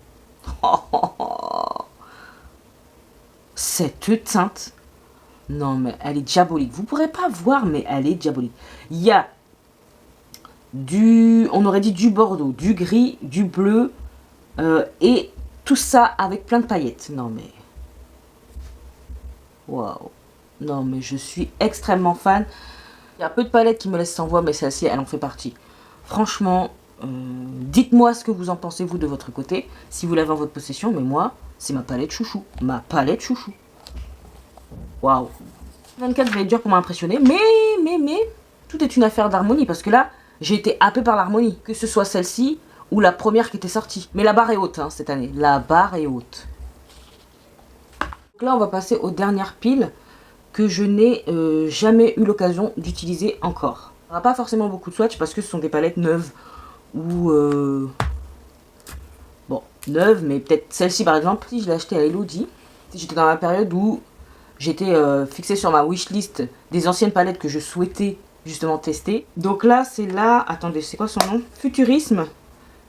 Speaker 1: cette teinte, non mais elle est diabolique. Vous pourrez pas voir, mais elle est diabolique. Il y a on aurait dit du bordeaux, du gris, du bleu, et tout ça avec plein de paillettes. Non mais, waouh, non mais je suis extrêmement fan. Il y a peu de palettes qui me laissent sans voix, mais celle-ci, elle en fait partie. Franchement, dites-moi ce que vous en pensez, vous, de votre côté, si vous l'avez en votre possession, mais moi, c'est ma palette chouchou. Ma palette chouchou. Waouh. 24 va être dur pour m'impressionner, mais, tout est une affaire d'harmonie, parce que là, j'ai été happée par l'harmonie, que ce soit celle-ci ou la première qui était sortie. Mais la barre est haute, hein, cette année. La barre est haute. Donc là, on va passer aux dernières piles que je n'ai jamais eu l'occasion d'utiliser encore. Il n'y aura pas forcément beaucoup de swatch parce que ce sont des palettes neuves ou bon, neuves, mais peut-être celle-ci par exemple, si je l'ai achetée à Elodie, j'étais dans la période où j'étais fixée sur ma wishlist des anciennes palettes que je souhaitais justement tester. Donc là, c'est là, attendez, c'est quoi son nom? Futurisme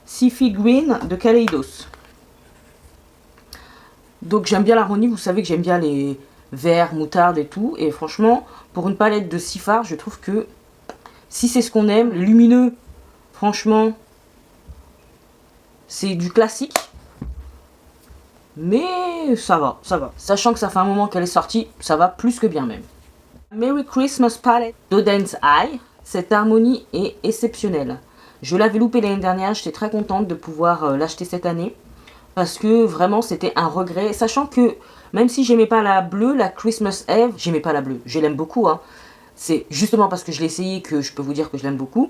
Speaker 1: Sci-Fi Green de Kaleidos. Donc j'aime bien l'harmonie, vous savez que j'aime bien les verts, moutarde et tout. Et franchement, pour une palette de 6 fards, je trouve que si c'est ce qu'on aime, lumineux, franchement, c'est du classique. Mais ça va, ça va. Sachant que ça fait un moment qu'elle est sortie, ça va plus que bien même. Merry Christmas Palette d'Oden's Eye. Cette harmonie est exceptionnelle. Je l'avais loupé l'année dernière, j'étais très contente de pouvoir l'acheter cette année. Parce que vraiment c'était un regret. Sachant que même si j'aimais pas la bleue, la Christmas Eve, j'aimais pas la bleue. Je l'aime beaucoup, hein. C'est justement parce que je l'ai essayé que je peux vous dire que je l'aime beaucoup.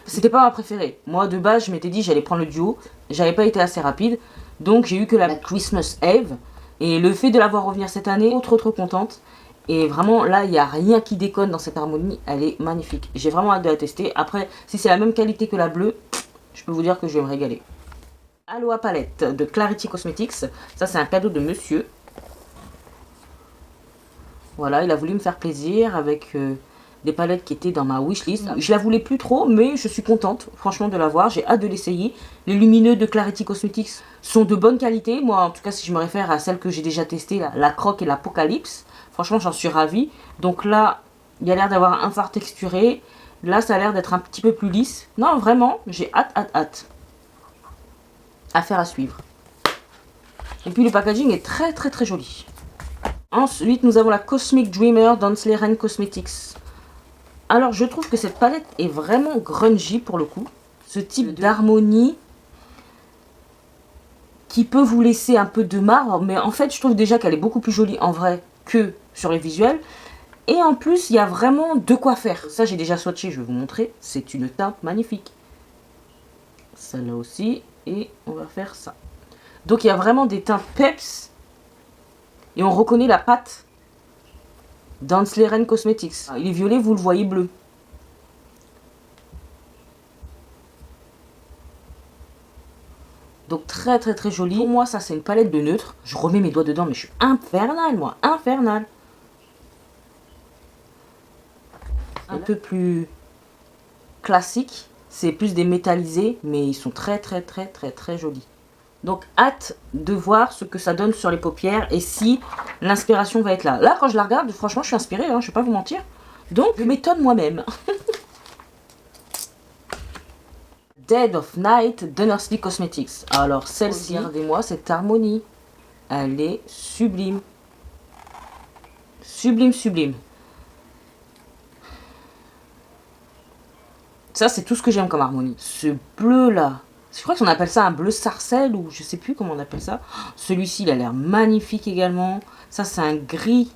Speaker 1: C'était pas ma préférée. Moi de base je m'étais dit j'allais prendre le duo. J'avais pas été assez rapide. Donc j'ai eu que la Christmas Eve. Et le fait de la voir revenir cette année, trop contente. Et vraiment là il n'y a rien qui déconne dans cette harmonie. Elle est magnifique. J'ai vraiment hâte de la tester. Après si c'est la même qualité que la bleue, je peux vous dire que je vais me régaler. Aloha Palette de Clarity Cosmetics. Ça c'est un cadeau de monsieur. Voilà, il a voulu me faire plaisir avec des palettes qui étaient dans ma wishlist. Je la voulais plus trop, mais je suis contente franchement de l'avoir. J'ai hâte de l'essayer. Les lumineux de Clarity Cosmetics sont de bonne qualité. Moi en tout cas si je me réfère à celles que j'ai déjà testées, la Croc et l'Apocalypse. Franchement j'en suis ravie. Donc là, il y a l'air d'avoir un fard texturé. Là ça a l'air d'être un petit peu plus lisse. Non vraiment, j'ai hâte. Affaire à suivre. Et puis le packaging est très joli. Ensuite, nous avons la Cosmic Dreamer Dansley Rain Cosmetics. Alors, je trouve que cette palette est vraiment grungy pour le coup. Ce type d'harmonie qui peut vous laisser un peu de marbre. Mais en fait, je trouve déjà qu'elle est beaucoup plus jolie en vrai que sur les visuels. Et en plus, il y a vraiment de quoi faire. Ça, j'ai déjà swatché, je vais vous montrer. C'est une teinte magnifique. Celle-là aussi. Et on va faire ça. Donc, il y a vraiment des teintes peps. Et on reconnaît la pâte Dansley Rain Cosmetics. Il est violet, vous le voyez bleu. Donc très joli. Pour moi, ça c'est une palette de neutre. Je remets mes doigts dedans, mais je suis infernale, moi. Infernale. Un peu plus classique. C'est plus des métallisés, mais ils sont très jolis. Donc hâte de voir ce que ça donne sur les paupières et si l'inspiration va être là. Là, quand je la regarde, franchement, je suis inspirée, hein, je vais pas vous mentir. Donc, je m'étonne moi-même. Dead of Night de Nursley Cosmetics. Alors, celle-ci, regardez-moi cette harmonie. Elle est sublime. Sublime, sublime. Ça, c'est tout ce que j'aime comme harmonie. Ce bleu-là. Je crois qu'on appelle ça un bleu sarcelle ou je sais plus comment on appelle ça. Celui-ci, il a l'air magnifique également. Ça, c'est un gris.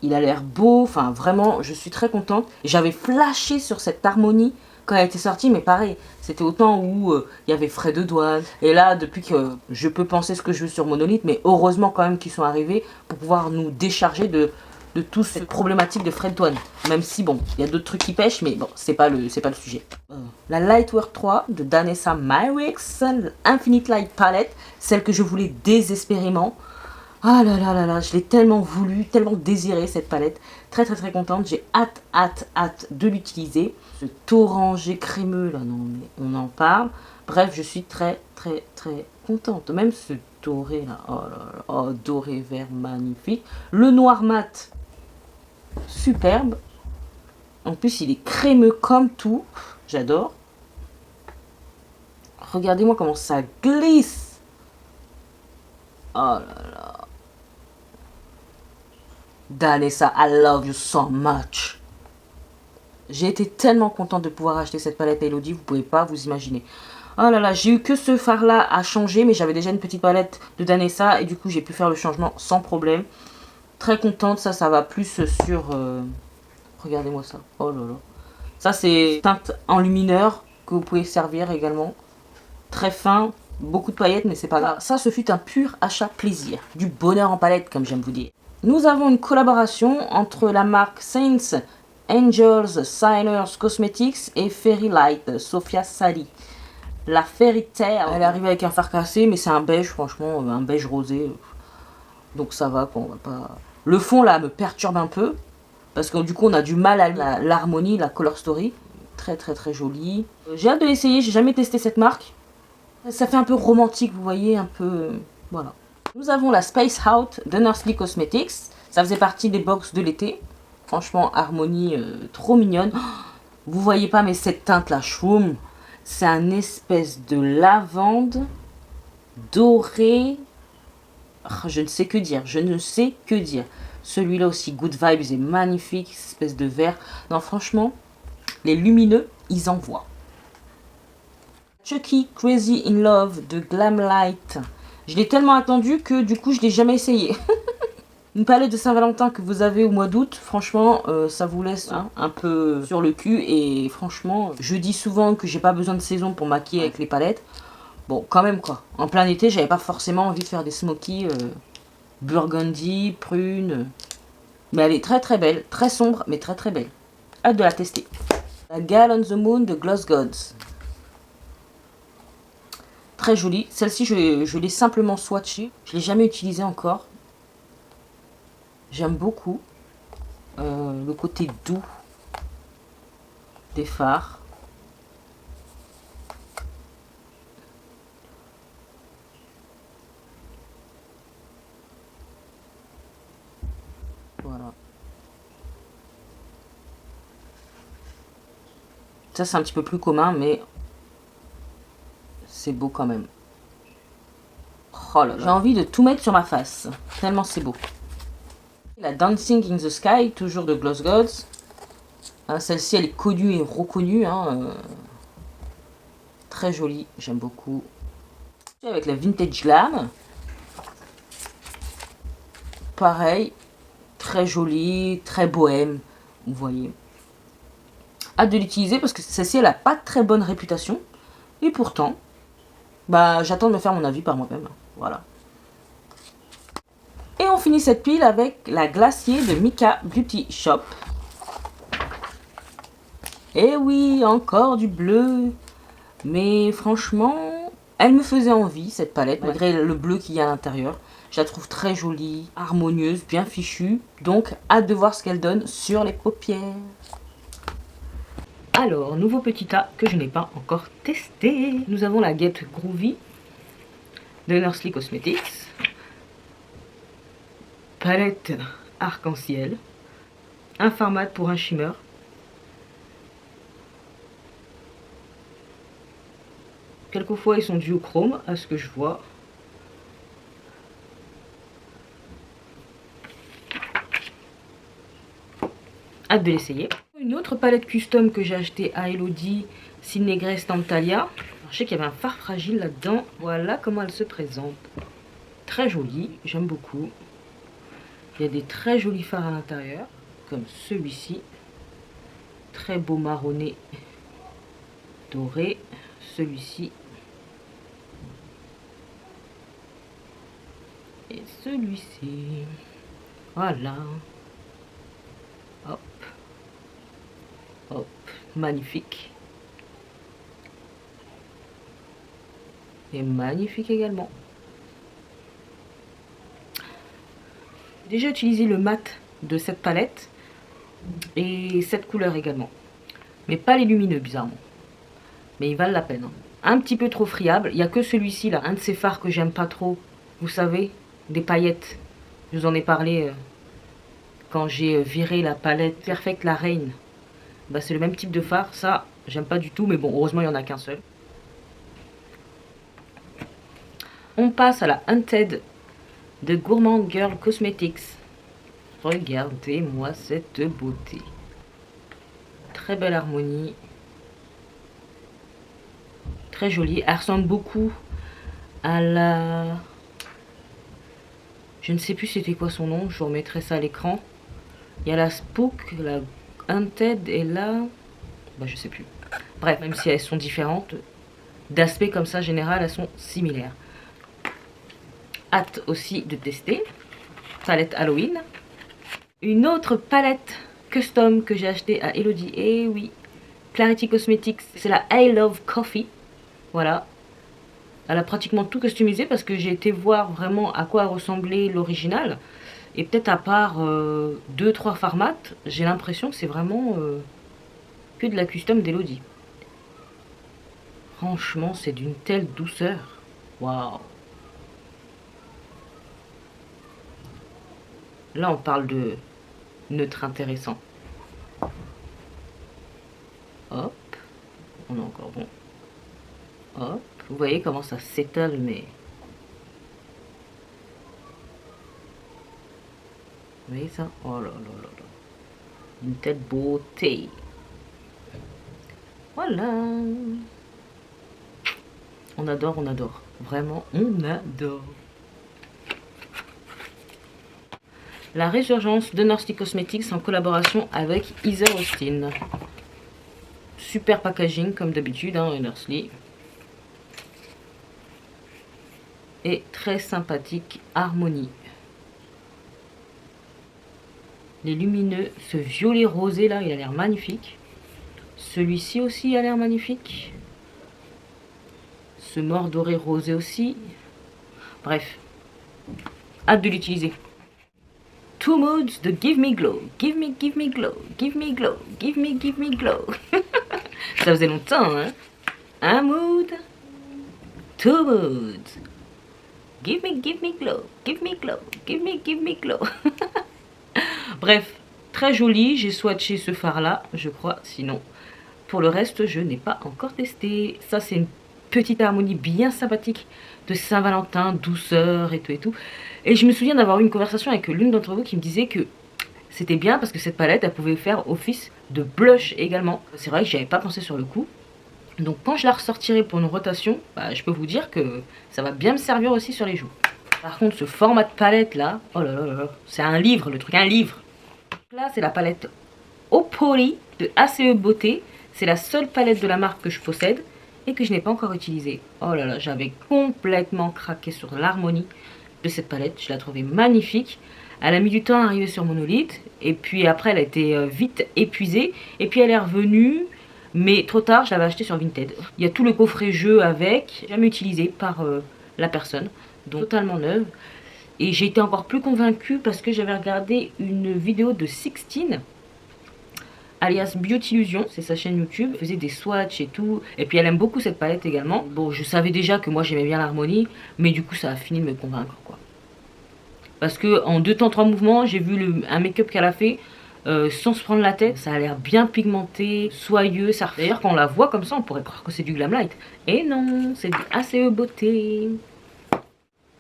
Speaker 1: Il a l'air beau. Enfin, vraiment, je suis très contente. J'avais flashé sur cette harmonie quand elle était sortie, mais pareil, c'était au temps où il y avait frais de douane. Et là, depuis que je peux penser ce que je veux sur Monolith, mais heureusement quand même qu'ils sont arrivés pour pouvoir nous décharger de toute cette problématique de frais de douane. Même si, bon, il y a d'autres trucs qui pêchent, mais bon, c'est pas le sujet. La Lightwear 3 de Danessa Myricks, Infinite Light Palette, celle que je voulais désespérément. Ah là là là là, je l'ai tellement voulu, tellement désiré cette palette. Très très très contente, j'ai hâte de l'utiliser. Ce orangé crémeux là, non mais on en parle. Bref, je suis très très très contente. Même ce doré là, oh là là, oh, doré vert magnifique. Le noir mat, superbe. En plus il est crémeux comme tout, j'adore. Regardez-moi comment ça glisse. Oh là là. Danessa, I love you so much. J'ai été tellement contente de pouvoir acheter cette palette à Elodie, vous pouvez pas vous imaginer. Oh là là, j'ai eu que ce fard là à changer, mais j'avais déjà une petite palette de Danessa et du coup j'ai pu faire le changement sans problème. Très contente, ça va plus sur... Regardez-moi ça, oh là là. Ça c'est teinte enlumineur que vous pouvez servir également. Très fin, beaucoup de paillettes, mais c'est pas grave. Ça, ce fut un pur achat plaisir. Du bonheur en palette, comme j'aime vous dire. Nous avons une collaboration entre la marque Saints Angels Signers Cosmetics et Fairy Light, Sophia Sali. La Fairy Tale, elle est arrivée avec un fard cassé, mais c'est un beige, franchement, un beige rosé. Donc ça va, quoi, on va pas... Le fond, là, me perturbe un peu, parce que du coup, on a du mal à l'harmonie, la color story. Très, très, très jolie. J'ai hâte de l'essayer, j'ai jamais testé cette marque. Ça fait un peu romantique, vous voyez, un peu... Voilà. Nous avons la Space Out de Nursley Cosmetics. Ça faisait partie des box de l'été. Franchement, harmonie trop mignonne. Vous voyez pas, mais cette teinte là, choum, c'est un espèce de lavande doré. Je ne sais que dire, je ne sais que dire. Celui-là aussi, Good Vibes, est magnifique, espèce de vert. Non, franchement, les lumineux, ils envoient. Chucky Crazy in Love de Glamlight. Je l'ai tellement attendu que du coup, je l'ai jamais essayé. Une palette de Saint-Valentin que vous avez au mois d'août, franchement, ça vous laisse un peu sur le cul. Et franchement, je dis souvent que j'ai pas besoin de saison pour maquiller avec les palettes. Bon, quand même quoi. En plein été, j'avais pas forcément envie de faire des smokies burgundy, prune. Mais elle est très très belle, très sombre, mais très très belle. Hâte de la tester. La Gal on the Moon de Gloss Gods. Très jolie. Celle-ci, je l'ai simplement swatchée. Je l'ai jamais utilisée encore. J'aime beaucoup le côté doux des fards. Voilà. Ça, c'est un petit peu plus commun, mais c'est beau quand même. Oh là là. J'ai envie de tout mettre sur ma face, tellement c'est beau. La Dancing in the Sky, toujours de Gloss Gods. Celle-ci, elle est connue et reconnue. Très jolie, j'aime beaucoup. Avec la Vintage Glam. Pareil, très jolie, très bohème, vous voyez. Hâte de l'utiliser parce que celle-ci, elle n'a pas très bonne réputation. Et pourtant, bah, j'attends de me faire mon avis par moi-même. Voilà. Et on finit cette pile avec la Glacier de Mika Beauty Shop. Et oui, encore du bleu. Mais franchement, elle me faisait envie, cette palette, malgré le bleu qu'il y a à l'intérieur. Je la trouve très jolie, harmonieuse, bien fichue. Donc, hâte de voir ce qu'elle donne sur les paupières. Alors, nouveau petit tas que je n'ai pas encore testé. Nous avons la Get Groovy de Nursley Cosmetics. Palette arc-en-ciel. Un format pour un shimmer. Quelquefois ils sont duochrome à ce que je vois. Hâte de l'essayer. Une autre palette custom que j'ai acheté à Elodie, Cinegrès Stantalia. Alors, je sais qu'il y avait un fard fragile là-dedans. Voilà comment elle se présente. Très jolie, j'aime beaucoup. Il y a des très jolis fards à l'intérieur, comme celui-ci. Très beau marronné doré. Celui-ci. Et celui-ci. Voilà. Hop. Hop. Magnifique. Et magnifique également. J'ai déjà utilisé le mat de cette palette. Et cette couleur également. Mais pas les lumineux, bizarrement. Mais ils valent la peine. Un petit peu trop friable. Il n'y a que celui-ci là. Un de ces fards que j'aime pas trop. Vous savez, des paillettes. Je vous en ai parlé quand j'ai viré la palette Perfect La Reine. Bah, c'est le même type de fard. Ça, j'aime pas du tout. Mais bon, heureusement, il n'y en a qu'un seul. On passe à la Hunted de Gourmand Girl Cosmetics. Regardez-moi cette beauté. Très belle harmonie. Très jolie. Elle ressemble beaucoup à la... Je ne sais plus c'était quoi son nom. Je vous remettrai ça à l'écran. Il y a la Spook, la Hunted et la... Bah, je sais plus. Bref, même si elles sont différentes, d'aspect comme ça général, elles sont similaires. Hâte aussi de tester. Palette Halloween. Une autre palette custom que j'ai acheté à Elodie. Et oui, Clarity Cosmetics. C'est la I Love Coffee. Voilà. Elle a pratiquement tout customisé parce que j'ai été voir vraiment à quoi ressemblait l'original. Et peut-être à part 2-3 formats, j'ai l'impression que c'est vraiment que de la custom d'Elodie. Franchement, c'est d'une telle douceur. Waouh. Là, on parle de neutre intéressant. Hop. On est encore bon. Hop. Vous voyez comment ça s'étale, mais... Vous voyez ça? Oh là là là là. Une telle beauté. Voilà. On adore, on adore. Vraiment, on adore. La résurgence de Nursley Cosmetics en collaboration avec Heather Austin. Super packaging comme d'habitude, hein, Nursley. Et très sympathique harmonie. Les lumineux, ce violet rosé là, il a l'air magnifique. Celui-ci aussi a l'air magnifique. Ce mort doré rosé aussi. Bref, hâte de l'utiliser. Two Moods de Give Me Glow. Give me glow. Give me glow. Give me glow. Ça faisait longtemps, hein. Un mood. Two moods. Give me glow. Give me glow. Give me glow. Bref, très joli. J'ai swatché ce fard là, je crois. Sinon, pour le reste, je n'ai pas encore testé. Ça, c'est une petite harmonie bien sympathique de Saint-Valentin, douceur et tout et tout. Et je me souviens d'avoir eu une conversation avec l'une d'entre vous qui me disait que c'était bien parce que cette palette, elle pouvait faire office de blush également. C'est vrai que j'y avais pas pensé sur le coup. Donc quand je la ressortirai pour une rotation, bah, je peux vous dire que ça va bien me servir aussi sur les joues. Par contre, ce format de palette là, oh là là là, c'est un livre, le truc, un livre. Là, c'est la palette Opoli de ACE Beauté. C'est la seule palette de la marque que je possède et que je n'ai pas encore utilisée. Oh là là, j'avais complètement craqué sur l'harmonie de cette palette. Je la trouvais magnifique. Elle a mis du temps à arriver sur Monolith. Et puis après, elle a été vite épuisée. Et puis elle est revenue. Mais trop tard, je l'avais achetée sur Vinted. Il y a tout le coffret jeu avec. Jamais utilisé par la personne. Donc totalement neuve. Et j'ai été encore plus convaincue parce que j'avais regardé une vidéo de Sixteen alias Beauty Illusion, c'est sa chaîne YouTube. Elle faisait des swatchs et tout. Et puis elle aime beaucoup cette palette également. Bon, je savais déjà que moi j'aimais bien l'harmonie, mais du coup ça a fini de me convaincre quoi. Parce que en 2 temps 3 mouvements, j'ai vu un make-up qu'elle a fait sans se prendre la tête. Ça a l'air bien pigmenté, soyeux. D'ailleurs quand on la voit comme ça, on pourrait croire que c'est du Glamlight. Et non, c'est du ACE Beauté.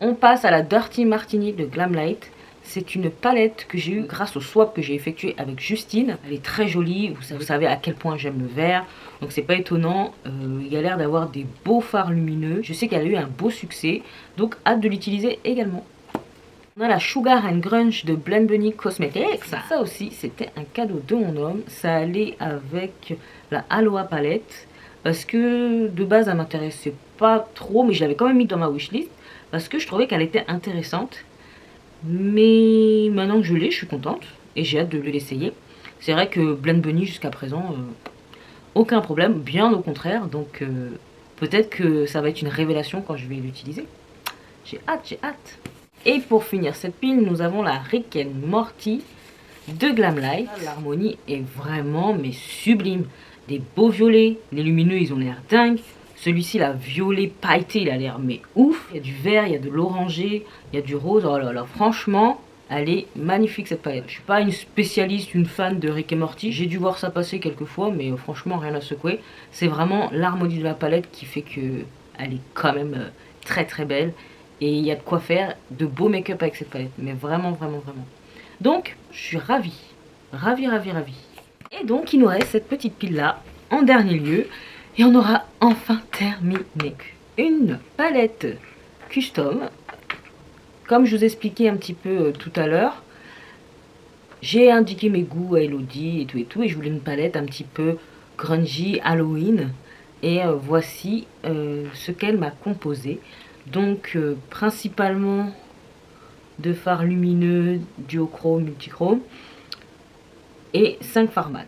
Speaker 1: On passe à la Dirty Martini de Glamlight. C'est une palette que j'ai eue grâce au swap que j'ai effectué avec Justine. Elle est très jolie, vous savez à quel point j'aime le vert. Donc c'est pas étonnant, il y a l'air d'avoir des beaux fards lumineux. Je sais qu'elle a eu un beau succès, donc hâte de l'utiliser également. On a la Sugar and Grunge de Blend Bunny Cosmetics. Ça aussi, c'était un cadeau de mon homme. Ça allait avec la Aloha palette. Parce que de base, elle m'intéressait pas trop, mais je l'avais quand même mis dans ma wishlist. Parce que je trouvais qu'elle était intéressante. Mais maintenant que je l'ai, je suis contente et j'ai hâte de l'essayer. C'est vrai que Blend Bunny jusqu'à présent, aucun problème, bien au contraire. Donc peut-être que ça va être une révélation quand je vais l'utiliser. J'ai hâte, j'ai hâte. Et pour finir cette pile, nous avons la Rick and Morty de Glamlight. L'harmonie est vraiment mais sublime. Des beaux violets, les lumineux ils ont l'air dingues. Celui-ci, la violet pailleté, il a l'air mais ouf. Il y a du vert, il y a de l'orangé, il y a du rose. Oh là là, franchement, elle est magnifique cette palette. Je suis pas une spécialiste, une fan de Rick et Morty. J'ai dû voir ça passer quelques fois, mais franchement, rien à secouer. C'est vraiment l'harmonie de la palette qui fait que elle est quand même très très belle. Et il y a de quoi faire de beaux make-up avec cette palette. Mais vraiment, vraiment, vraiment. Donc, je suis ravie. Ravie, ravie, ravie. Et donc, il nous reste cette petite pile-là, en dernier lieu. Et on aura enfin terminé. Une palette custom. Comme je vous expliquais un petit peu tout à l'heure, j'ai indiqué mes goûts à Elodie et tout. Et je voulais une palette un petit peu grungy, Halloween. Et voici ce qu'elle m'a composé. Donc principalement de fards lumineux, duochrome, multichrome. Et 5 fards mat.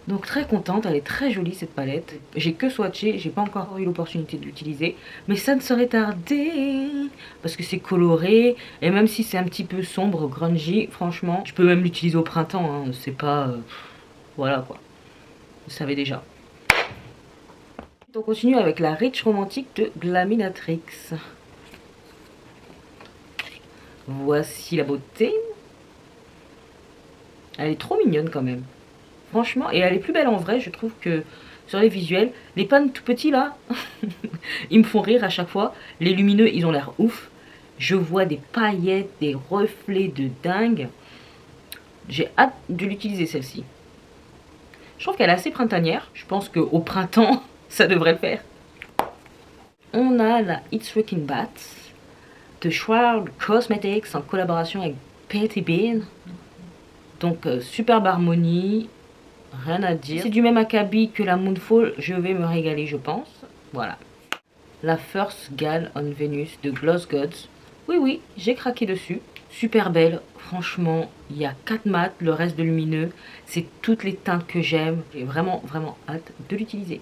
Speaker 1: Donc très contente, elle est très jolie cette palette. J'ai que swatché, j'ai pas encore eu l'opportunité de l'utiliser. Mais ça ne saurait tarder. Parce que c'est coloré. Et même si c'est un petit peu sombre, grungy, franchement, je peux même l'utiliser au printemps. Hein, c'est pas... voilà quoi. Vous savez déjà. On continue avec la Rich Romantique de Glaminatrix. Voici la beauté. Elle est trop mignonne quand même. Franchement, et elle est plus belle en vrai, je trouve que sur les visuels. Les pannes tout petits là, ils me font rire à chaque fois. Les lumineux, ils ont l'air ouf. Je vois des paillettes, des reflets de dingue. J'ai hâte de l'utiliser celle-ci. Je trouve qu'elle est assez printanière. Je pense qu'au printemps, ça devrait le faire. On a la It's Wrecking Bats de Shroud Cosmetics en collaboration avec Petty Bean. Donc superbe harmonie. Rien à dire. C'est du même acabit que la Moonfall. Je vais me régaler, je pense. Voilà. La First Gal on Venus de Gloss Gods. Oui, oui, j'ai craqué dessus. Super belle. Franchement, il y a 4 mats, le reste de lumineux. C'est toutes les teintes que j'aime. J'ai vraiment, vraiment hâte de l'utiliser.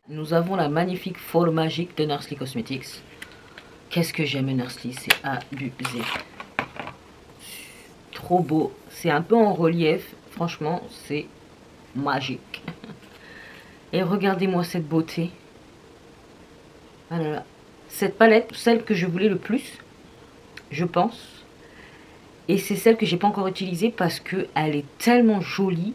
Speaker 1: Nous avons la magnifique Fall Magic de Nursely Cosmetics. Qu'est-ce que j'aime Nursely, c'est abusé. Trop beau. C'est un peu en relief. Franchement, c'est magique. Et regardez-moi cette beauté. Ah là là. Cette palette, celle que je voulais le plus, je pense. Et c'est celle que j'ai pas encore utilisée parce que elle est tellement jolie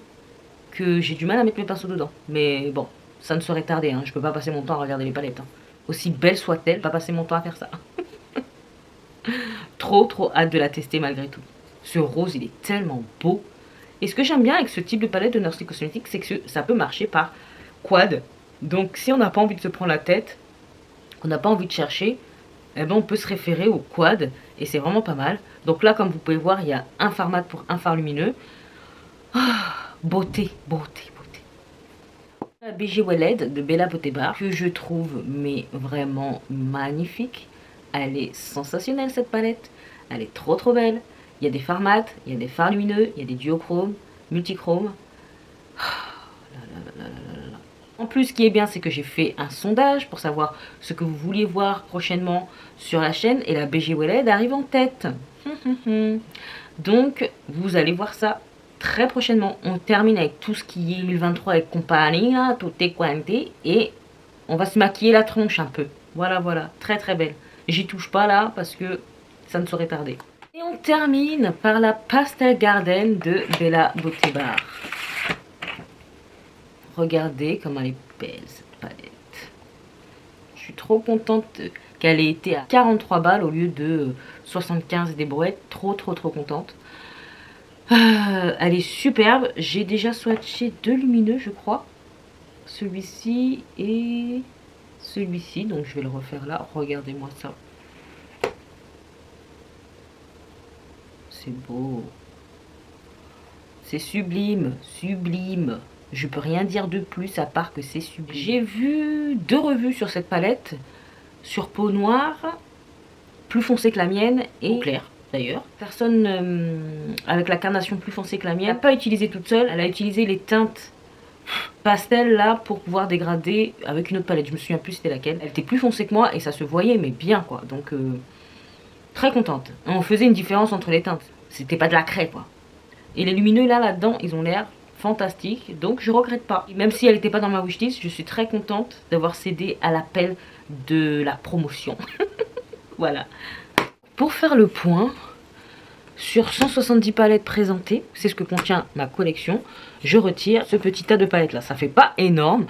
Speaker 1: que j'ai du mal à mettre mes pinceaux dedans. Mais bon, ça ne saurait tarder. Hein. Je peux pas passer mon temps à regarder les palettes. Hein. Aussi belle soit-elle, pas passer mon temps à faire ça. Trop, trop hâte de la tester malgré tout. Ce rose, il est tellement beau. Et ce que j'aime bien avec ce type de palette de Nursely Cosmetics, c'est que ça peut marcher par quad. Donc si on n'a pas envie de se prendre la tête, qu'on n'a pas envie de chercher, eh ben, on peut se référer au quad. Et c'est vraiment pas mal. Donc là, comme vous pouvez voir, il y a un fard mat pour un fard lumineux. Ah, beauté, beauté, beauté. La BG Welled de Bella Beauté Bar, que je trouve mais vraiment magnifique. Elle est sensationnelle cette palette. Elle est trop trop belle. Il y a des fards mat, il y a des fards lumineux, il y a des duochromes, multichromes. En plus, ce qui est bien, c'est que j'ai fait un sondage pour savoir ce que vous vouliez voir prochainement sur la chaîne. Et la BG Welled arrive en tête. Donc, vous allez voir ça très prochainement. On termine avec tout ce qui est 2023 et compagnie, là, tout est quanté. Et on va se maquiller la tronche un peu. Voilà, voilà, très très belle. J'y touche pas là parce que ça ne saurait tarder. Et on termine par la Pastel Garden de Bella Beauté Bar. Regardez comme elle est belle cette palette. Je suis trop contente qu'elle ait été à 43 balles au lieu de 75 des brouettes. Trop contente. Elle est superbe. J'ai déjà swatché 2 lumineux je crois. Celui-ci et celui-ci. Donc je vais le refaire là. Regardez-moi ça. C'est beau. C'est sublime. Sublime. Je peux rien dire de plus à part que c'est sublime. J'ai vu 2 revues sur cette palette. Sur peau noire, plus foncée que la mienne et claire d'ailleurs. Personne avec la carnation plus foncée que la mienne n'a pas utilisé toute seule. Elle a utilisé les teintes pastel là pour pouvoir dégrader avec une autre palette. Je me souviens plus c'était laquelle. Elle était plus foncée que moi et ça se voyait mais bien quoi. Donc très contente. On faisait une différence entre les teintes. C'était pas de la craie quoi. Et les lumineux là-dedans ils ont l'air fantastique, donc je regrette pas. Même si elle n'était pas dans ma wishlist, je suis très contente d'avoir cédé à l'appel de la promotion. Voilà. Pour faire le point sur 170 palettes présentées, c'est ce que contient ma collection, je retire ce petit tas de palettes là. Ça fait pas énorme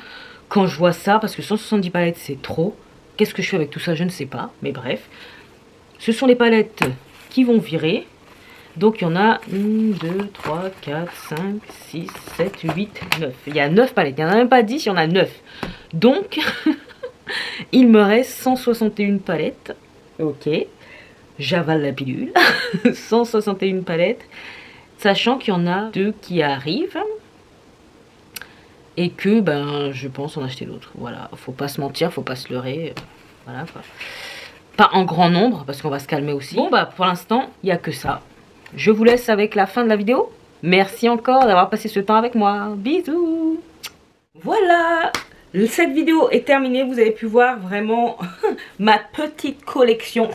Speaker 1: quand je vois ça, parce que 170 palettes c'est trop. Qu'est-ce que je fais avec tout ça, je ne sais pas, mais bref. Ce sont les palettes qui vont virer. Donc il y en a 1, 2, 3, 4, 5, 6, 7, 8, 9. Il y a 9 palettes. Il n'y en a même pas 10, il y en a 9. Donc il me reste 161 palettes. Ok. J'avale la pilule. 161 palettes. Sachant qu'il y en a 2 qui arrivent. Et que ben je pense en acheter d'autres. Voilà. Faut pas se mentir, faut pas se leurrer. Voilà quoi. Pas en grand nombre parce qu'on va se calmer aussi. Bon bah pour l'instant, il n'y a que ça. Je vous laisse avec la fin de la vidéo. Merci encore d'avoir passé ce temps avec moi. Bisous. Voilà. Cette vidéo est terminée. Vous avez pu voir vraiment ma petite collection.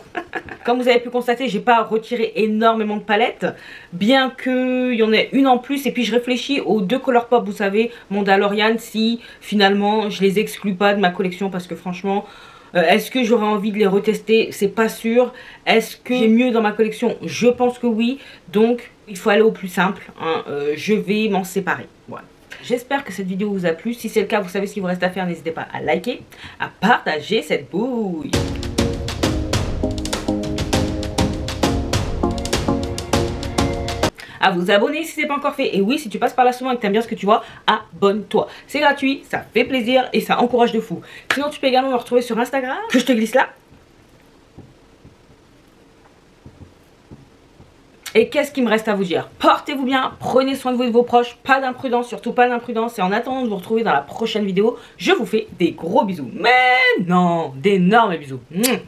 Speaker 1: Comme vous avez pu constater, j'ai pas retiré énormément de palettes. Bien qu'il y en ait une en plus. Et puis je réfléchis aux 2 Colourpop, vous savez, Mandalorian. Si finalement je les exclue pas de ma collection. Parce que franchement... est-ce que j'aurais envie de les retester? C'est pas sûr. Est-ce que j'ai mieux dans ma collection? Je pense que oui. Donc, il faut aller au plus simple. Hein. Je vais m'en séparer. Voilà. J'espère que cette vidéo vous a plu. Si c'est le cas, vous savez ce qu'il vous reste à faire. N'hésitez pas à liker, à partager cette bouille. À vous abonner si ce n'est pas encore fait. Et oui, si tu passes par là souvent et que tu aimes bien ce que tu vois, abonne-toi. C'est gratuit, ça fait plaisir et ça encourage de fou. Sinon, tu peux également me retrouver sur Instagram, que je te glisse là. Et qu'est-ce qu'il me reste à vous dire? Portez-vous bien, prenez soin de vous et de vos proches. Pas d'imprudence, surtout pas d'imprudence. Et en attendant de vous retrouver dans la prochaine vidéo, je vous fais des gros bisous. Mais non, d'énormes bisous. Mouah.